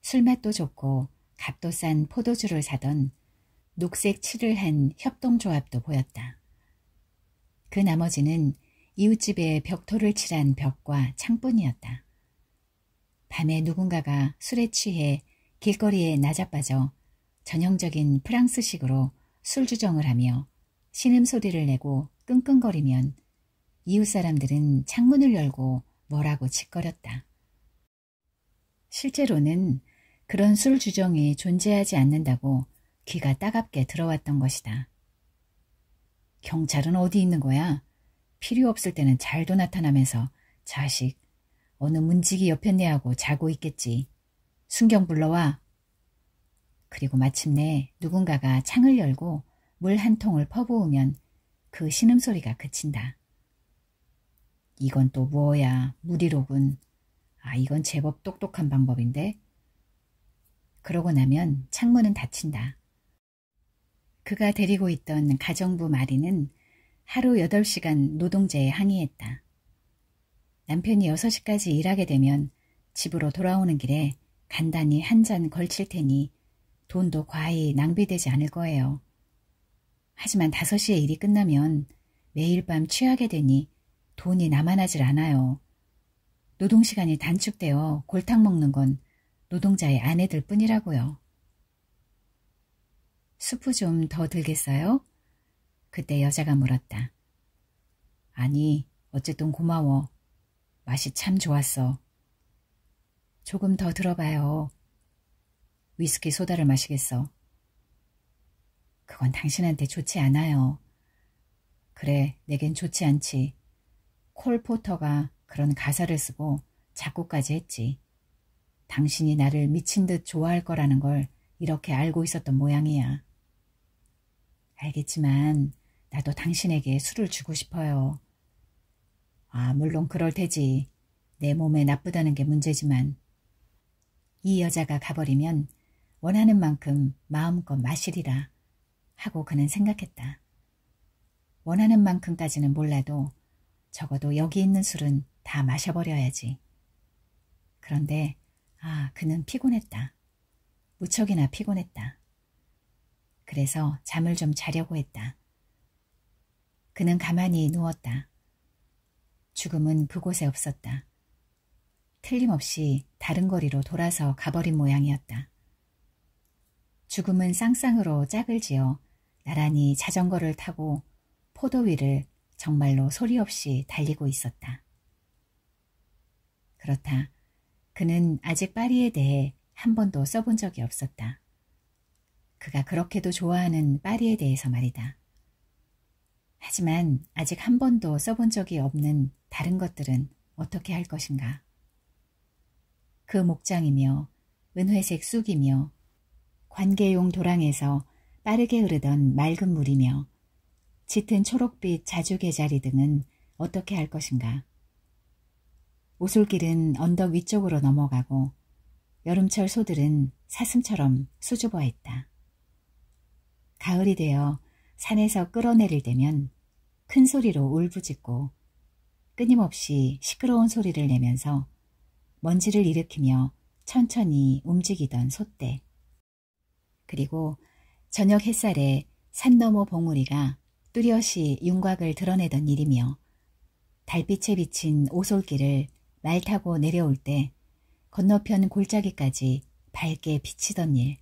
술맛도 좋고 값도 싼 포도주를 사던 녹색 칠을 한 협동조합도 보였다. 그 나머지는 이웃집에 벽토를 칠한 벽과 창뿐이었다. 밤에 누군가가 술에 취해 길거리에 나자빠져 전형적인 프랑스식으로 술주정을 하며 신음소리를 내고 끙끙거리면 이웃 사람들은 창문을 열고 뭐라고 짓거렸다. 실제로는 그런 술주정이 존재하지 않는다고 귀가 따갑게 들어왔던 것이다. 경찰은 어디 있는 거야? 필요 없을 때는 잘도 나타나면서 자식, 어느 문지기 옆였네하고 자고 있겠지. 순경 불러와. 그리고 마침내 누군가가 창을 열고 물 한 통을 퍼부으면 그 신음소리가 그친다. 이건 또 뭐야, 무리로군. 아, 이건 제법 똑똑한 방법인데. 그러고 나면 창문은 닫힌다. 그가 데리고 있던 가정부 마리는 하루 8시간 노동제에 항의했다. 남편이 6시까지 일하게 되면 집으로 돌아오는 길에 간단히 한 잔 걸칠 테니 돈도 과히 낭비되지 않을 거예요. 하지만 5시에 일이 끝나면 매일 밤 취하게 되니 돈이 남아나질 않아요. 노동시간이 단축되어 골탕 먹는 건 노동자의 아내들 뿐이라고요. 수프 좀 더 들겠어요? 그때 여자가 물었다. 아니, 어쨌든 고마워. 맛이 참 좋았어. 조금 더 들어봐요. 위스키 소다를 마시겠어. 그건 당신한테 좋지 않아요. 그래, 내겐 좋지 않지. 콜 포터가 그런 가사를 쓰고 작곡까지 했지. 당신이 나를 미친 듯 좋아할 거라는 걸 이렇게 알고 있었던 모양이야. 알겠지만 나도 당신에게 술을 주고 싶어요. 아, 물론 그럴 테지. 내 몸에 나쁘다는 게 문제지만. 이 여자가 가버리면 원하는 만큼 마음껏 마시리라 하고 그는 생각했다. 원하는 만큼까지는 몰라도 적어도 여기 있는 술은 다 마셔버려야지. 그런데 그는 피곤했다. 무척이나 피곤했다. 그래서 잠을 좀 자려고 했다. 그는 가만히 누웠다. 죽음은 그곳에 없었다. 틀림없이 다른 거리로 돌아서 가버린 모양이었다. 죽음은 쌍쌍으로 짝을 지어 나란히 자전거를 타고 포도 위를 정말로 소리 없이 달리고 있었다. 그렇다. 그는 아직 파리에 대해 한 번도 써본 적이 없었다. 그가 그렇게도 좋아하는 파리에 대해서 말이다. 하지만 아직 한 번도 써본 적이 없는 다른 것들은 어떻게 할 것인가. 그 목장이며 은회색 쑥이며 관계용 도랑에서 빠르게 흐르던 맑은 물이며 짙은 초록빛 자주개자리 등은 어떻게 할 것인가. 오솔길은 언덕 위쪽으로 넘어가고 여름철 소들은 사슴처럼 수줍어 했다. 가을이 되어 산에서 끌어내릴 때면 큰 소리로 울부짖고 끊임없이 시끄러운 소리를 내면서 먼지를 일으키며 천천히 움직이던 솥대. 그리고 저녁 햇살에 산 너머 봉우리가 뚜렷이 윤곽을 드러내던 일이며 달빛에 비친 오솔길을 말 타고 내려올 때 건너편 골짜기까지 밝게 비치던 일.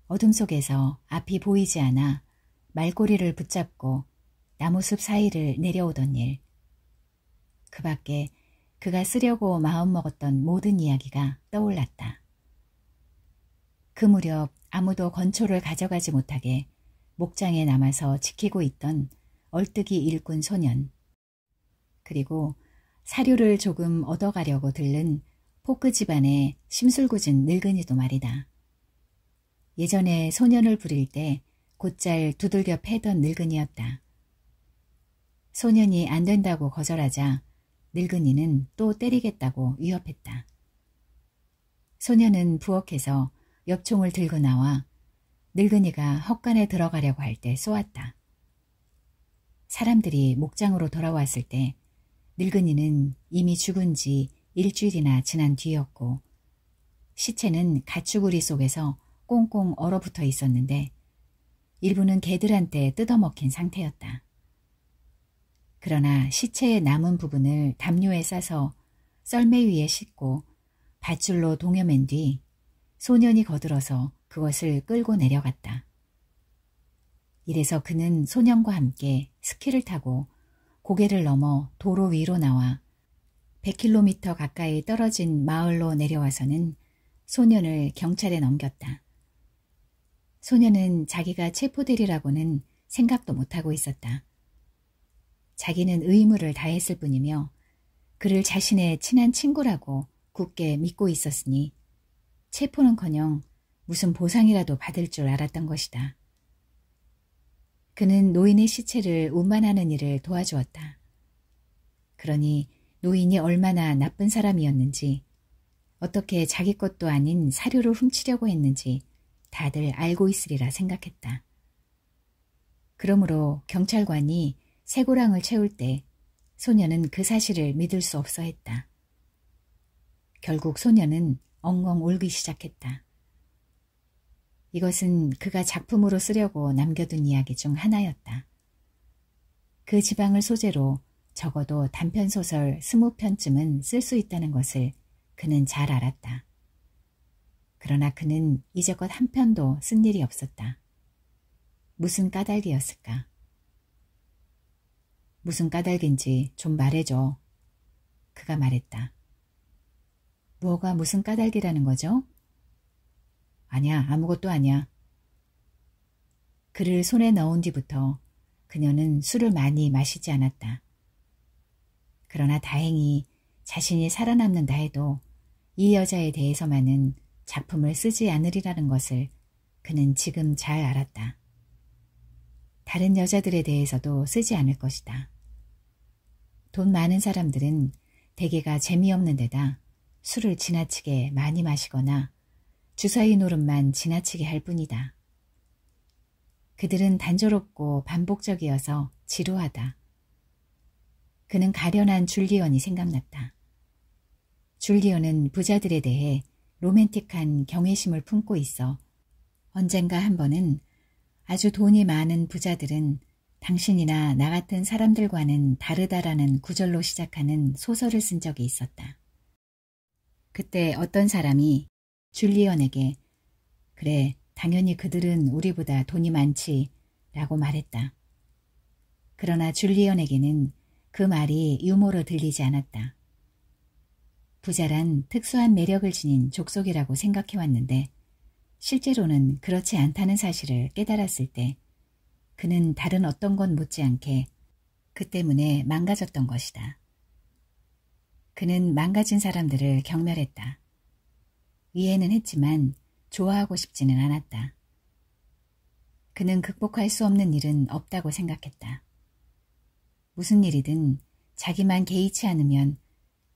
어둠 속에서 앞이 보이지 않아 말꼬리를 붙잡고 나무숲 사이를 내려오던 일. 그 밖에 그가 쓰려고 마음먹었던 모든 이야기가 떠올랐다. 그 무렵 아무도 건초를 가져가지 못하게 목장에 남아서 지키고 있던 얼뜨기 일꾼 소년. 그리고 사료를 조금 얻어가려고 들른 포크 집안의 심술궂은 늙은이도 말이다. 예전에 소년을 부릴 때 곧잘 두들겨 패던 늙은이였다. 소년이 안 된다고 거절하자 늙은이는 또 때리겠다고 위협했다. 소년은 부엌에서 엽총을 들고 나와 늙은이가 헛간에 들어가려고 할 때 쏘았다. 사람들이 목장으로 돌아왔을 때 늙은이는 이미 죽은 지 일주일이나 지난 뒤였고 시체는 가축우리 속에서 꽁꽁 얼어붙어 있었는데 일부는 개들한테 뜯어먹힌 상태였다. 그러나 시체의 남은 부분을 담요에 싸서 썰매 위에 싣고 밧줄로 동여맨 뒤 소년이 거들어서 그것을 끌고 내려갔다. 이래서 그는 소년과 함께 스키를 타고 고개를 넘어 도로 위로 나와 100km 가까이 떨어진 마을로 내려와서는 소년을 경찰에 넘겼다. 소년은 자기가 체포되리라고는 생각도 못하고 있었다. 자기는 의무를 다했을 뿐이며 그를 자신의 친한 친구라고 굳게 믿고 있었으니 체포는커녕 무슨 보상이라도 받을 줄 알았던 것이다. 그는 노인의 시체를 운반하는 일을 도와주었다. 그러니 노인이 얼마나 나쁜 사람이었는지 어떻게 자기 것도 아닌 사료를 훔치려고 했는지 다들 알고 있으리라 생각했다. 그러므로 경찰관이 쇠고랑을 채울 때 소녀는 그 사실을 믿을 수 없어 했다. 결국 소녀는 엉엉 울기 시작했다. 이것은 그가 작품으로 쓰려고 남겨둔 이야기 중 하나였다. 그 지방을 소재로 적어도 단편소설 20편쯤은 쓸 수 있다는 것을 그는 잘 알았다. 그러나 그는 이제껏 한 편도 쓴 일이 없었다. 무슨 까닭이었을까? 무슨 까닭인지 좀 말해줘. 그가 말했다. 뭐가 무슨 까닭이라는 거죠? 아니야, 아무것도 아니야. 글을 손에 넣은 뒤부터 그녀는 술을 많이 마시지 않았다. 그러나 다행히 자신이 살아남는다 해도 이 여자에 대해서만은 작품을 쓰지 않으리라는 것을 그는 지금 잘 알았다. 다른 여자들에 대해서도 쓰지 않을 것이다. 돈 많은 사람들은 대개가 재미없는 데다 술을 지나치게 많이 마시거나 주사위 노릇만 지나치게 할 뿐이다. 그들은 단조롭고 반복적이어서 지루하다. 그는 가련한 줄리언이 생각났다. 줄리언은 부자들에 대해 로맨틱한 경외심을 품고 있어 언젠가 한 번은 아주 돈이 많은 부자들은 당신이나 나 같은 사람들과는 다르다라는 구절로 시작하는 소설을 쓴 적이 있었다. 그때 어떤 사람이 줄리언에게 그래, 당연히 그들은 우리보다 돈이 많지 라고 말했다. 그러나 줄리언에게는 그 말이 유머로 들리지 않았다. 부자란 특수한 매력을 지닌 족속이라고 생각해왔는데 실제로는 그렇지 않다는 사실을 깨달았을 때 그는 다른 어떤 것 못지않게 그 때문에 망가졌던 것이다. 그는 망가진 사람들을 경멸했다. 이해는 했지만 좋아하고 싶지는 않았다. 그는 극복할 수 없는 일은 없다고 생각했다. 무슨 일이든 자기만 개의치 않으면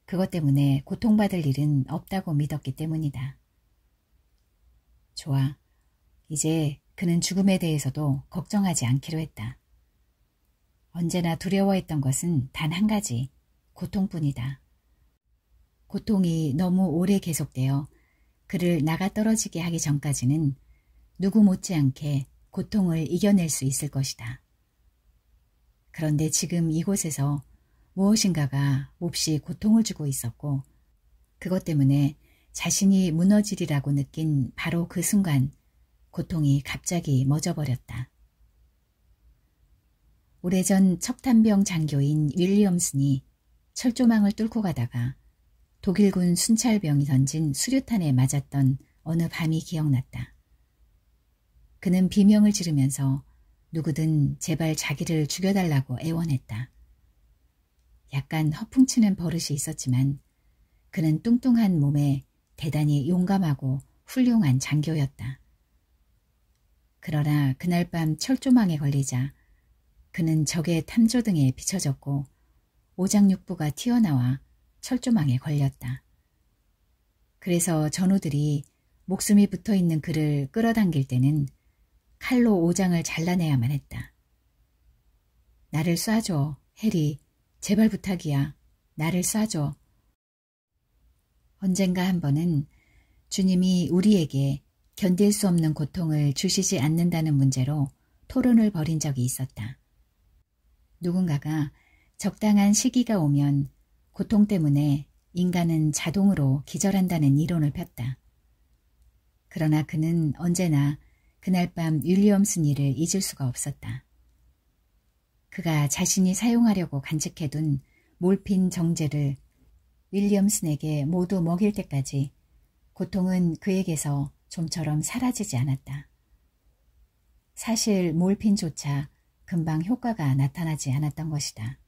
그것 때문에 고통받을 일은 없다고 믿었기 때문이다. 좋아. 이제 그는 죽음에 대해서도 걱정하지 않기로 했다. 언제나 두려워했던 것은 단 한 가지, 고통뿐이다. 고통이 너무 오래 계속되어 그를 나가 떨어지게 하기 전까지는 누구 못지않게 고통을 이겨낼 수 있을 것이다. 그런데 지금 이곳에서 무엇인가가 몹시 고통을 주고 있었고 그것 때문에 자신이 무너지리라고 느낀 바로 그 순간 고통이 갑자기 멎어버렸다. 오래전 척탄병 장교인 윌리엄슨이 철조망을 뚫고 가다가 독일군 순찰병이 던진 수류탄에 맞았던 어느 밤이 기억났다. 그는 비명을 지르면서 누구든 제발 자기를 죽여달라고 애원했다. 약간 허풍치는 버릇이 있었지만 그는 뚱뚱한 몸에 대단히 용감하고 훌륭한 장교였다. 그러나 그날 밤 철조망에 걸리자 그는 적의 탐조등에 비춰졌고 오장육부가 튀어나와 철조망에 걸렸다. 그래서 전우들이 목숨이 붙어있는 그를 끌어당길 때는 칼로 오장을 잘라내야만 했다. 나를 쏴줘, 해리. 제발 부탁이야. 나를 쏴줘. 언젠가 한 번은 주님이 우리에게 견딜 수 없는 고통을 주시지 않는다는 문제로 토론을 벌인 적이 있었다. 누군가가 적당한 시기가 오면 고통 때문에 인간은 자동으로 기절한다는 이론을 폈다. 그러나 그는 언제나 그날 밤 윌리엄슨 일을 잊을 수가 없었다. 그가 자신이 사용하려고 간직해둔 몰핀 정제를 윌리엄슨에게 모두 먹일 때까지 고통은 그에게서 좀처럼 사라지지 않았다. 사실 몰핀조차 금방 효과가 나타나지 않았던 것이다.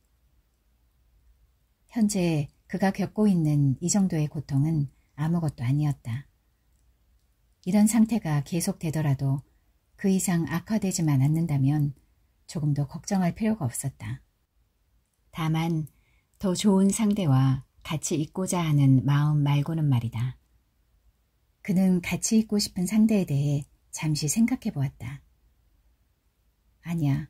현재 그가 겪고 있는 이 정도의 고통은 아무것도 아니었다. 이런 상태가 계속되더라도 그 이상 악화되지만 않는다면 조금 더 걱정할 필요가 없었다. 다만 더 좋은 상대와 같이 있고자 하는 마음 말고는 말이다. 그는 같이 있고 싶은 상대에 대해 잠시 생각해 보았다. 아니야,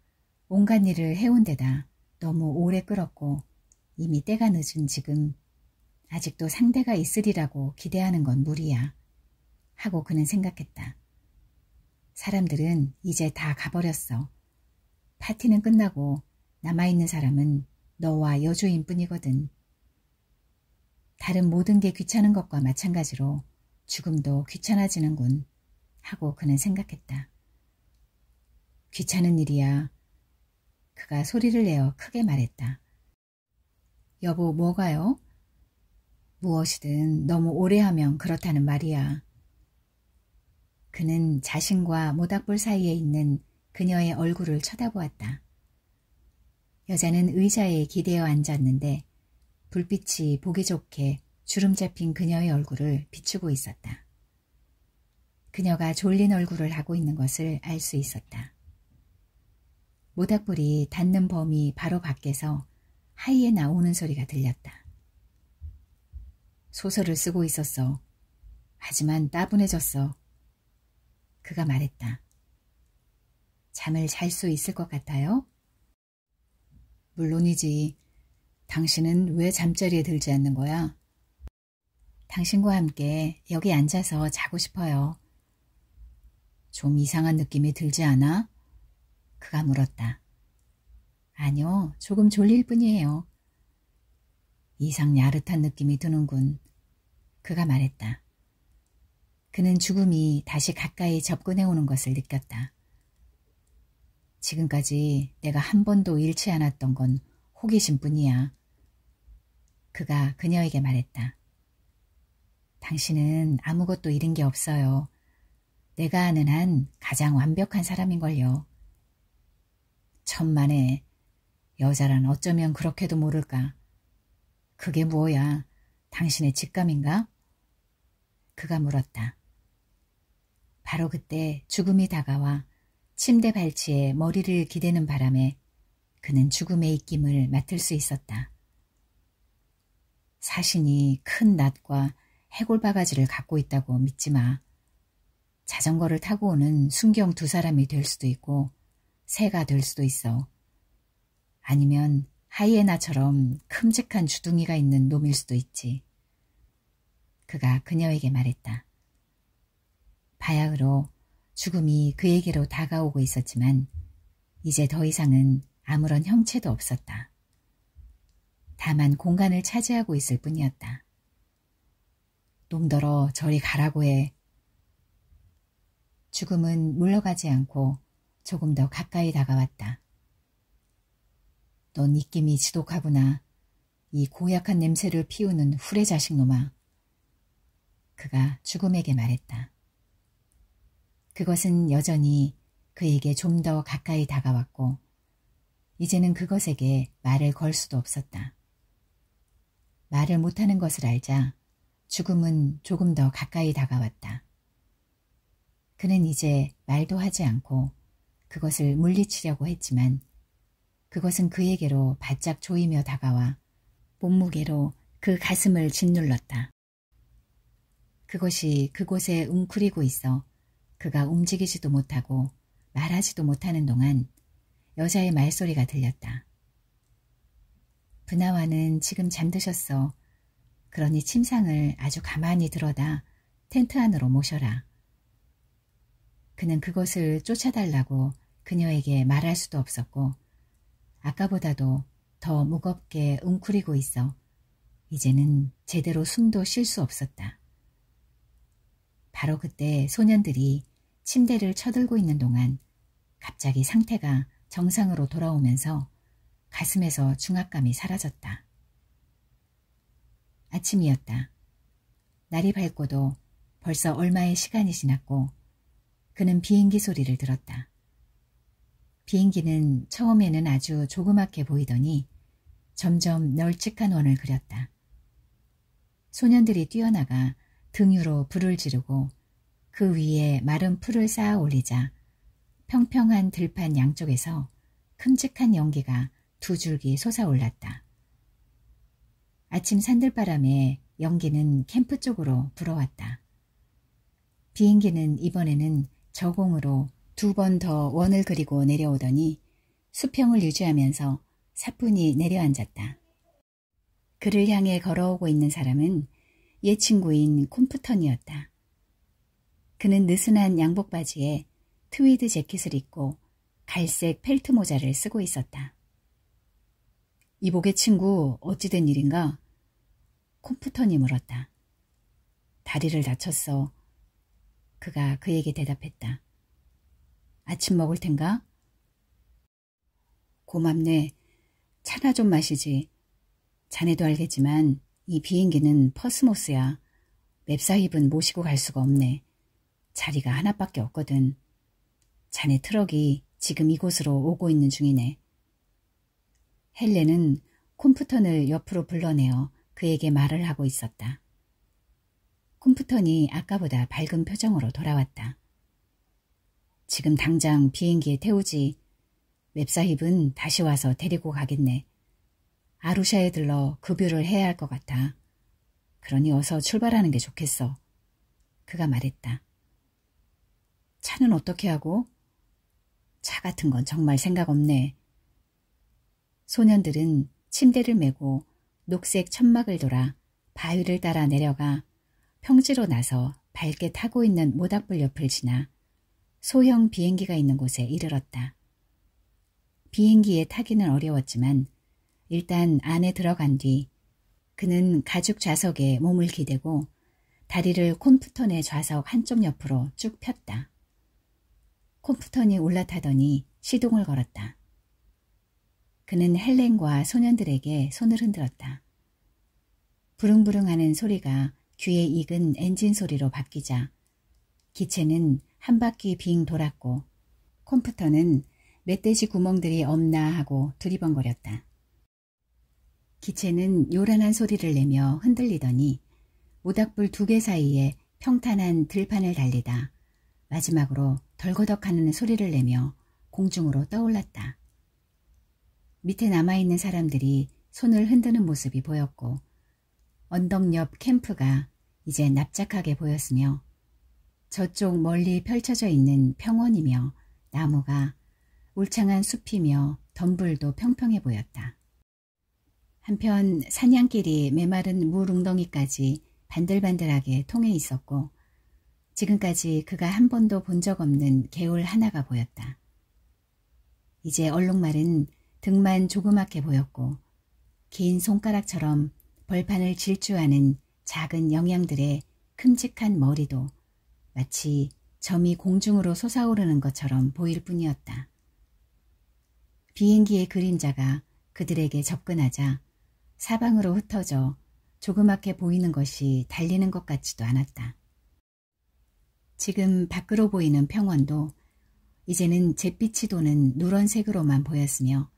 온갖 일을 해온 데다 너무 오래 끌었고 이미 때가 늦은 지금 아직도 상대가 있으리라고 기대하는 건 무리야. 하고 그는 생각했다. 사람들은 이제 다 가버렸어. 파티는 끝나고 남아있는 사람은 너와 여주인 뿐이거든. 다른 모든 게 귀찮은 것과 마찬가지로 죽음도 귀찮아지는군. 하고 그는 생각했다. 귀찮은 일이야. 그가 소리를 내어 크게 말했다. 여보, 뭐가요? 무엇이든 너무 오래 하면 그렇다는 말이야. 그는 자신과 모닥불 사이에 있는 그녀의 얼굴을 쳐다보았다. 여자는 의자에 기대어 앉았는데 불빛이 보기 좋게 주름 잡힌 그녀의 얼굴을 비추고 있었다. 그녀가 졸린 얼굴을 하고 있는 것을 알 수 있었다. 모닥불이 닿는 범위 바로 밖에서 하이에나 우는 소리가 들렸다. 소설을 쓰고 있었어. 하지만 따분해졌어. 그가 말했다. 잠을 잘 수 있을 것 같아요? 물론이지. 당신은 왜 잠자리에 들지 않는 거야? 당신과 함께 여기 앉아서 자고 싶어요. 좀 이상한 느낌이 들지 않아? 그가 물었다. 아니요, 조금 졸릴 뿐이에요. 이상 야릇한 느낌이 드는군. 그가 말했다. 그는 죽음이 다시 가까이 접근해 오는 것을 느꼈다. 지금까지 내가 한 번도 잃지 않았던 건 호기심 뿐이야. 그가 그녀에게 말했다. 당신은 아무것도 잃은 게 없어요. 내가 아는 한 가장 완벽한 사람인걸요. 천만에 여자란 어쩌면 그렇게도 모를까. 그게 뭐야? 당신의 직감인가? 그가 물었다. 바로 그때 죽음이 다가와 침대 발치에 머리를 기대는 바람에 그는 죽음의 입김을 맡을 수 있었다. 사신이 큰 낫과 해골바가지를 갖고 있다고 믿지 마. 자전거를 타고 오는 순경 두 사람이 될 수도 있고 새가 될 수도 있어. 아니면 하이에나처럼 큼직한 주둥이가 있는 놈일 수도 있지. 그가 그녀에게 말했다. 바야흐로 죽음이 그에게로 다가오고 있었지만 이제 더 이상은 아무런 형체도 없었다. 다만 공간을 차지하고 있을 뿐이었다. 놈더러 저리 가라고 해. 죽음은 물러가지 않고 조금 더 가까이 다가왔다. 넌 입김이 지독하구나. 이 고약한 냄새를 피우는 후레 자식놈아. 그가 죽음에게 말했다. 그것은 여전히 그에게 좀 더 가까이 다가왔고 이제는 그것에게 말을 걸 수도 없었다. 말을 못하는 것을 알자 죽음은 조금 더 가까이 다가왔다. 그는 이제 말도 하지 않고 그것을 물리치려고 했지만 그것은 그에게로 바짝 조이며 다가와 몸무게로 그 가슴을 짓눌렀다. 그것이 그곳에 웅크리고 있어 그가 움직이지도 못하고 말하지도 못하는 동안 여자의 말소리가 들렸다. 브나와는 지금 잠드셨어. 그러니 침상을 아주 가만히 들어다 텐트 안으로 모셔라. 그는 그것을 쫓아달라고 그녀에게 말할 수도 없었고 아까보다도 더 무겁게 웅크리고 있어 이제는 제대로 숨도 쉴 수 없었다. 바로 그때 소년들이 침대를 쳐들고 있는 동안 갑자기 상태가 정상으로 돌아오면서 가슴에서 중압감이 사라졌다. 아침이었다. 날이 밝고도 벌써 얼마의 시간이 지났고 그는 비행기 소리를 들었다. 비행기는 처음에는 아주 조그맣게 보이더니 점점 널찍한 원을 그렸다. 소년들이 뛰어나가 등 위로 불을 지르고 그 위에 마른 풀을 쌓아 올리자 평평한 들판 양쪽에서 큼직한 연기가 두 줄기 솟아올랐다. 아침 산들바람에 연기는 캠프 쪽으로 불어왔다. 비행기는 이번에는 저공으로 2번 더 원을 그리고 내려오더니 수평을 유지하면서 사뿐히 내려앉았다. 그를 향해 걸어오고 있는 사람은 옛 친구인 콤프턴이었다. 그는 느슨한 양복 바지에 트위드 재킷을 입고 갈색 펠트 모자를 쓰고 있었다. 이복의 친구 어찌 된 일인가? 콤프턴이 물었다. 다리를 다쳤어. 그가 그에게 대답했다. 아침 먹을 텐가? 고맙네. 차나 좀 마시지. 자네도 알겠지만 이 비행기는 퍼스모스야. 맵사힙은 모시고 갈 수가 없네. 자리가 하나밖에 없거든. 자네 트럭이 지금 이곳으로 오고 있는 중이네. 헬렌은 콤프턴을 옆으로 불러내어 그에게 말을 하고 있었다. 콤프턴이 아까보다 밝은 표정으로 돌아왔다. 지금 당장 비행기에 태우지. 맵사힙은 다시 와서 데리고 가겠네. 아루샤에 들러 급유를 해야 할 것 같아. 그러니 어서 출발하는 게 좋겠어. 그가 말했다. 차는 어떻게 하고? 차 같은 건 정말 생각 없네. 소년들은 침대를 메고 녹색 천막을 돌아 바위를 따라 내려가 평지로 나서 밝게 타고 있는 모닥불 옆을 지나 소형 비행기가 있는 곳에 이르렀다. 비행기에 타기는 어려웠지만 일단 안에 들어간 뒤 그는 가죽 좌석에 몸을 기대고 다리를 콤프턴의 좌석 한쪽 옆으로 쭉 폈다. 콤프턴이 올라타더니 시동을 걸었다. 그는 헬렌과 소년들에게 손을 흔들었다. 부릉부릉하는 소리가 귀에 익은 엔진 소리로 바뀌자 기체는 한 바퀴 빙 돌았고 콤프턴은 멧돼지 구멍들이 없나 하고 두리번거렸다. 기체는 요란한 소리를 내며 흔들리더니 모닥불 2개 사이에 평탄한 들판을 달리다 마지막으로 덜거덕하는 소리를 내며 공중으로 떠올랐다. 밑에 남아있는 사람들이 손을 흔드는 모습이 보였고 언덕 옆 캠프가 이제 납작하게 보였으며 저쪽 멀리 펼쳐져 있는 평원이며 나무가 울창한 숲이며 덤불도 평평해 보였다. 한편 사냥길이 메마른 물 웅덩이까지 반들반들하게 통해 있었고 지금까지 그가 한 번도 본 적 없는 개울 하나가 보였다. 이제 얼룩말은 등만 조그맣게 보였고 긴 손가락처럼 벌판을 질주하는 작은 영양들의 큼직한 머리도 마치 점이 공중으로 솟아오르는 것처럼 보일 뿐이었다. 비행기의 그림자가 그들에게 접근하자 사방으로 흩어져 조그맣게 보이는 것이 달리는 것 같지도 않았다. 지금 밖으로 보이는 평원도 이제는 잿빛이 도는 누런색으로만 보였으며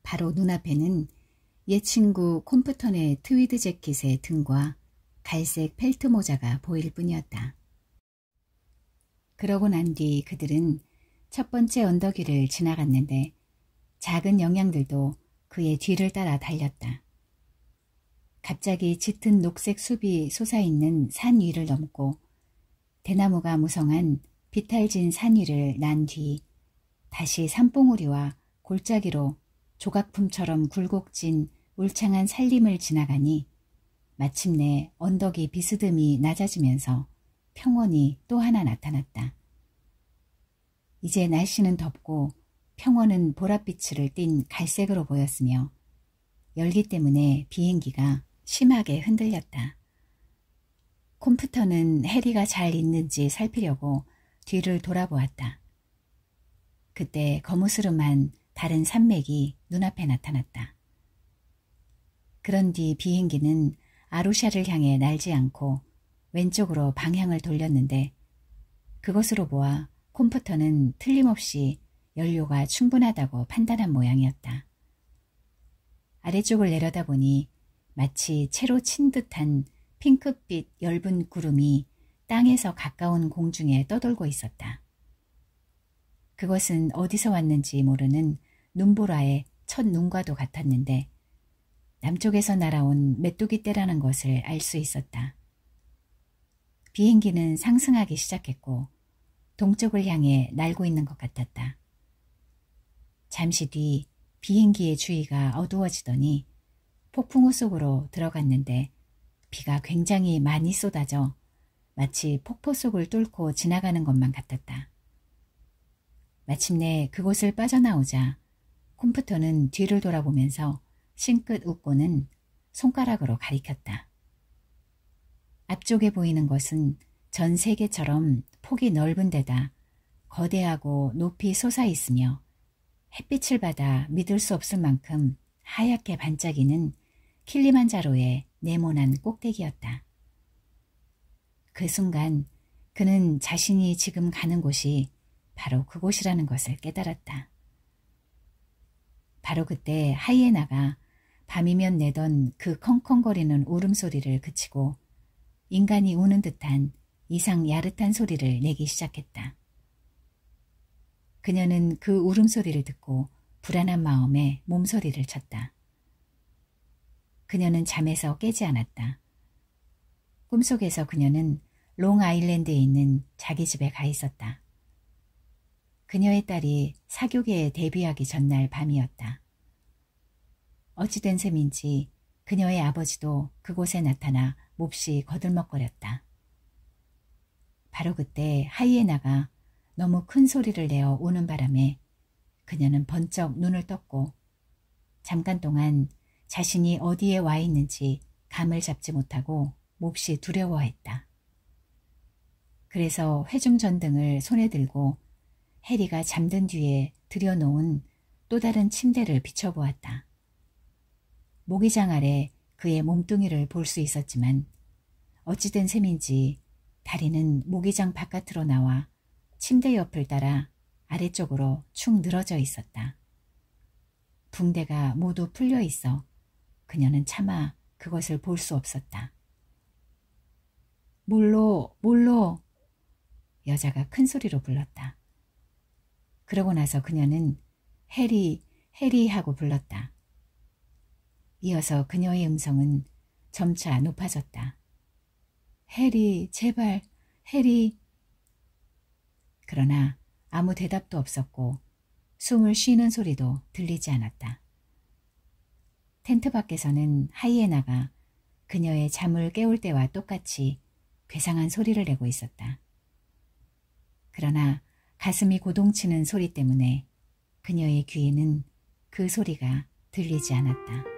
바로 눈앞에는 옛 친구 콤프턴의 트위드 재킷의 등과 갈색 펠트 모자가 보일 뿐이었다. 그러고 난 뒤 그들은 첫 번째 언덕 위를 지나갔는데 작은 영양들도 그의 뒤를 따라 달렸다. 갑자기 짙은 녹색 숲이 솟아있는 산 위를 넘고 대나무가 무성한 비탈진 산 위를 난 뒤 다시 산봉우리와 골짜기로 조각품처럼 굴곡진 울창한 산림을 지나가니 마침내 언덕이 비스듬히 낮아지면서 평원이 또 하나 나타났다. 이제 날씨는 덥고 평원은 보랏빛을 띤 갈색으로 보였으며 열기 때문에 비행기가 심하게 흔들렸다. 콤프턴은 해리가 잘 있는지 살피려고 뒤를 돌아보았다. 그때 거무스름한 다른 산맥이 눈앞에 나타났다. 그런 뒤 비행기는 아루샤를 향해 날지 않고 왼쪽으로 방향을 돌렸는데 그것으로 보아 콤프턴은 틀림없이 연료가 충분하다고 판단한 모양이었다. 아래쪽을 내려다보니 마치 채로 친 듯한 핑크빛 엷은 구름이 땅에서 가까운 공중에 떠돌고 있었다. 그것은 어디서 왔는지 모르는 눈보라의 첫 눈과도 같았는데 남쪽에서 날아온 메뚜기 떼라는 것을 알 수 있었다. 비행기는 상승하기 시작했고 동쪽을 향해 날고 있는 것 같았다. 잠시 뒤 비행기의 주위가 어두워지더니 폭풍우 속으로 들어갔는데 비가 굉장히 많이 쏟아져 마치 폭포 속을 뚫고 지나가는 것만 같았다. 마침내 그곳을 빠져나오자 콤프터는 뒤를 돌아보면서 싱긋 웃고는 손가락으로 가리켰다. 앞쪽에 보이는 것은 전 세계처럼 폭이 넓은 데다 거대하고 높이 솟아있으며 햇빛을 받아 믿을 수 없을 만큼 하얗게 반짝이는 킬리만자로의 네모난 꼭대기였다. 그 순간 그는 자신이 지금 가는 곳이 바로 그곳이라는 것을 깨달았다. 바로 그때 하이에나가 밤이면 내던 그 컹컹거리는 울음소리를 그치고 인간이 우는 듯한 이상 야릇한 소리를 내기 시작했다. 그녀는 그 울음소리를 듣고 불안한 마음에 몸서리를 쳤다. 그녀는 잠에서 깨지 않았다. 꿈속에서 그녀는 롱아일랜드에 있는 자기 집에 가 있었다. 그녀의 딸이 사교계에 데뷔하기 전날 밤이었다. 어찌된 셈인지 그녀의 아버지도 그곳에 나타나 몹시 거들먹거렸다. 바로 그때 하이에나가 너무 큰 소리를 내어 우는 바람에 그녀는 번쩍 눈을 떴고 잠깐 동안 자신이 어디에 와 있는지 감을 잡지 못하고 몹시 두려워했다. 그래서 회중전등을 손에 들고 해리가 잠든 뒤에 들여놓은 또 다른 침대를 비춰보았다. 모기장 아래 그의 몸뚱이를 볼 수 있었지만 어찌된 셈인지 다리는 모기장 바깥으로 나와 침대 옆을 따라 아래쪽으로 축 늘어져 있었다. 붕대가 모두 풀려 있어 그녀는 차마 그것을 볼 수 없었다. 몰로, 몰로! 여자가 큰 소리로 불렀다. 그러고 나서 그녀는 해리, 해리 하고 불렀다. 이어서 그녀의 음성은 점차 높아졌다. 해리, 제발, 해리. 그러나 아무 대답도 없었고 숨을 쉬는 소리도 들리지 않았다. 텐트 밖에서는 하이에나가 그녀의 잠을 깨울 때와 똑같이 괴상한 소리를 내고 있었다. 그러나 가슴이 고동치는 소리 때문에 그녀의 귀에는 그 소리가 들리지 않았다.